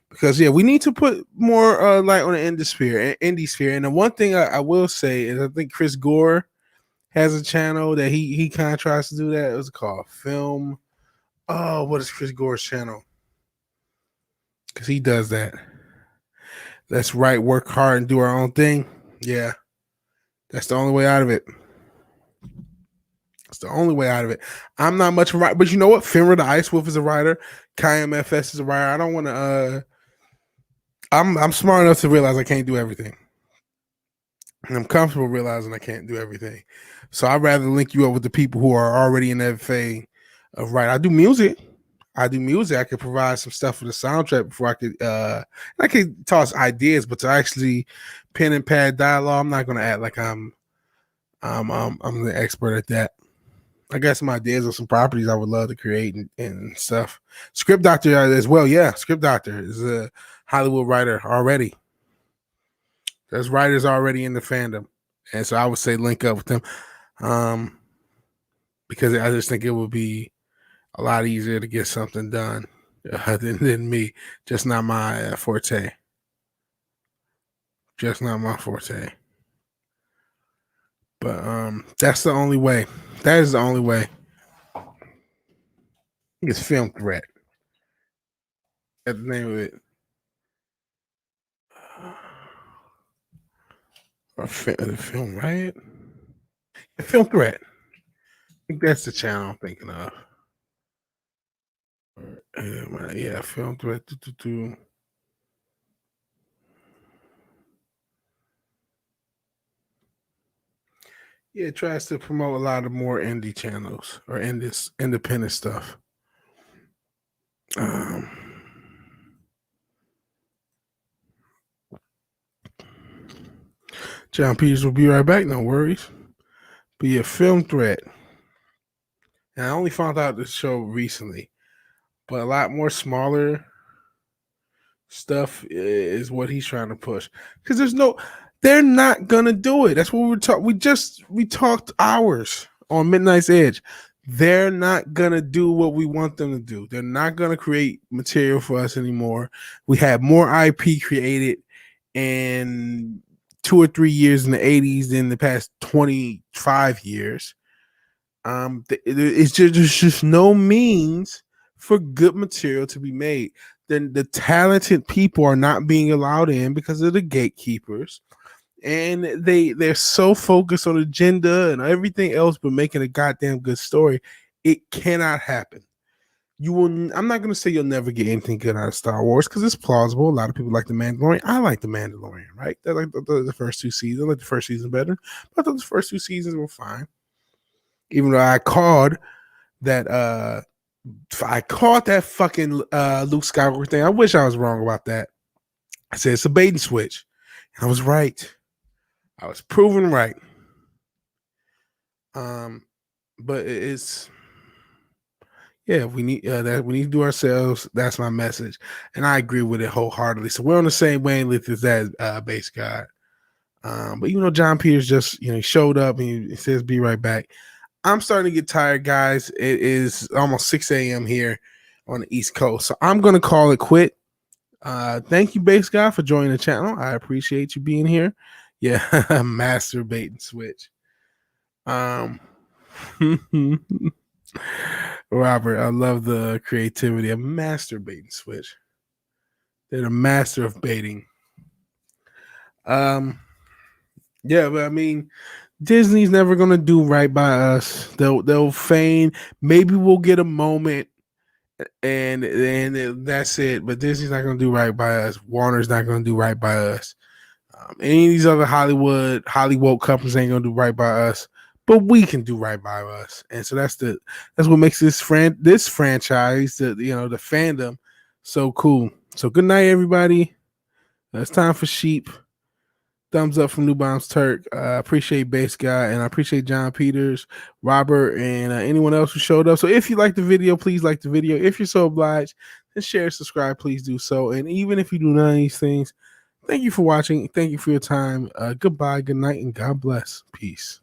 because yeah, we need to put more light on the indie sphere. And the one thing I will say is I think Chris Gore has a channel that he kind of tries to do that. What's it called? Film. Oh, what is Chris Gore's channel? Because he does that. Let's right, work hard, and do our own thing. Yeah, that's the only way out of it. It's the only way out of it. I'm not much of a writer, but you know what? Finra the Ice Wolf is a writer. KMFS is a writer. I don't want to. I'm smart enough to realize I can't do everything, and I'm comfortable realizing I can't do everything. So I'd rather link you up with the people who are already in that phase of right. I do music. I could provide some stuff for the soundtrack before I could toss ideas, but to actually pen and pad dialogue, I'm not gonna act like I'm the expert at that. I got some ideas of some properties I would love to create and stuff. Script Doctor as well, yeah. Script Doctor is a Hollywood writer already. There's writers already in the fandom, and so I would say link up with them, because I just think it would be a lot easier to get something done than me. Just not my forte. Just not my forte. But that's the only way. That is the only way. It's Film Threat. That's the name of it. Or Film Riot. Film Threat. I think that's the channel I'm thinking of. Yeah, Film Threat. Yeah, it tries to promote a lot of more indie channels or independent stuff. John Peters will be right back, no worries. But yeah, Film Threat. And I only found out this show recently, but a lot more smaller stuff is what he's trying to push. Because they're not gonna do it. That's what we're talking. We talked hours on Midnight's Edge. They're not gonna do what we want them to do. They're not gonna create material for us anymore. We had more IP created in 2 or 3 years in the 80s than the past 25 years. It's just there's just no means for good material to be made. Then the talented people are not being allowed in because of the gatekeepers, and they're so focused on agenda and everything else but making a goddamn good story. It cannot happen. I'm not going to say you'll never get anything good out of Star Wars because it's plausible. A lot of people like The Mandalorian. I like The Mandalorian, right? I like the first 2 seasons. I like the first season better, but I thought the first 2 seasons were fine. Even though I called that fucking Luke Skywalker thing. I wish I was wrong about that. I said it's a bait and switch. And I was right. I was proven right. But it's Yeah, we need that. We need to do ourselves. That's my message, and I agree with it wholeheartedly. So we're on the same wavelength as that base guy. But John Peters just he showed up and he says, "Be right back." I'm starting to get tired, guys. It is almost 6 a.m. here on the East Coast, so I'm gonna call it quit. Thank you, base guy, for joining the channel. I appreciate you being here. Yeah, masturbating switch. Robert, I love the creativity of masturbating switch. They're the master of baiting. Yeah, but I mean, Disney's never gonna do right by us. They'll feign. Maybe we'll get a moment, and that's it. But Disney's not gonna do right by us. Warner's not gonna do right by us. Any of these other Hollywood companies ain't gonna do right by us. But we can do right by us, and so that's what makes this franchise, the fandom, so cool. So good night, everybody. It's time for Sheep. Thumbs up from New Bombs Turk. I appreciate Base Guy, and I appreciate John Peters, Robert, and anyone else who showed up. So if you like the video, please like the video. If you're so obliged, then share, subscribe, please do so. And even if you do none of these things, thank you for watching. Thank you for your time. Goodbye, good night, and God bless. Peace.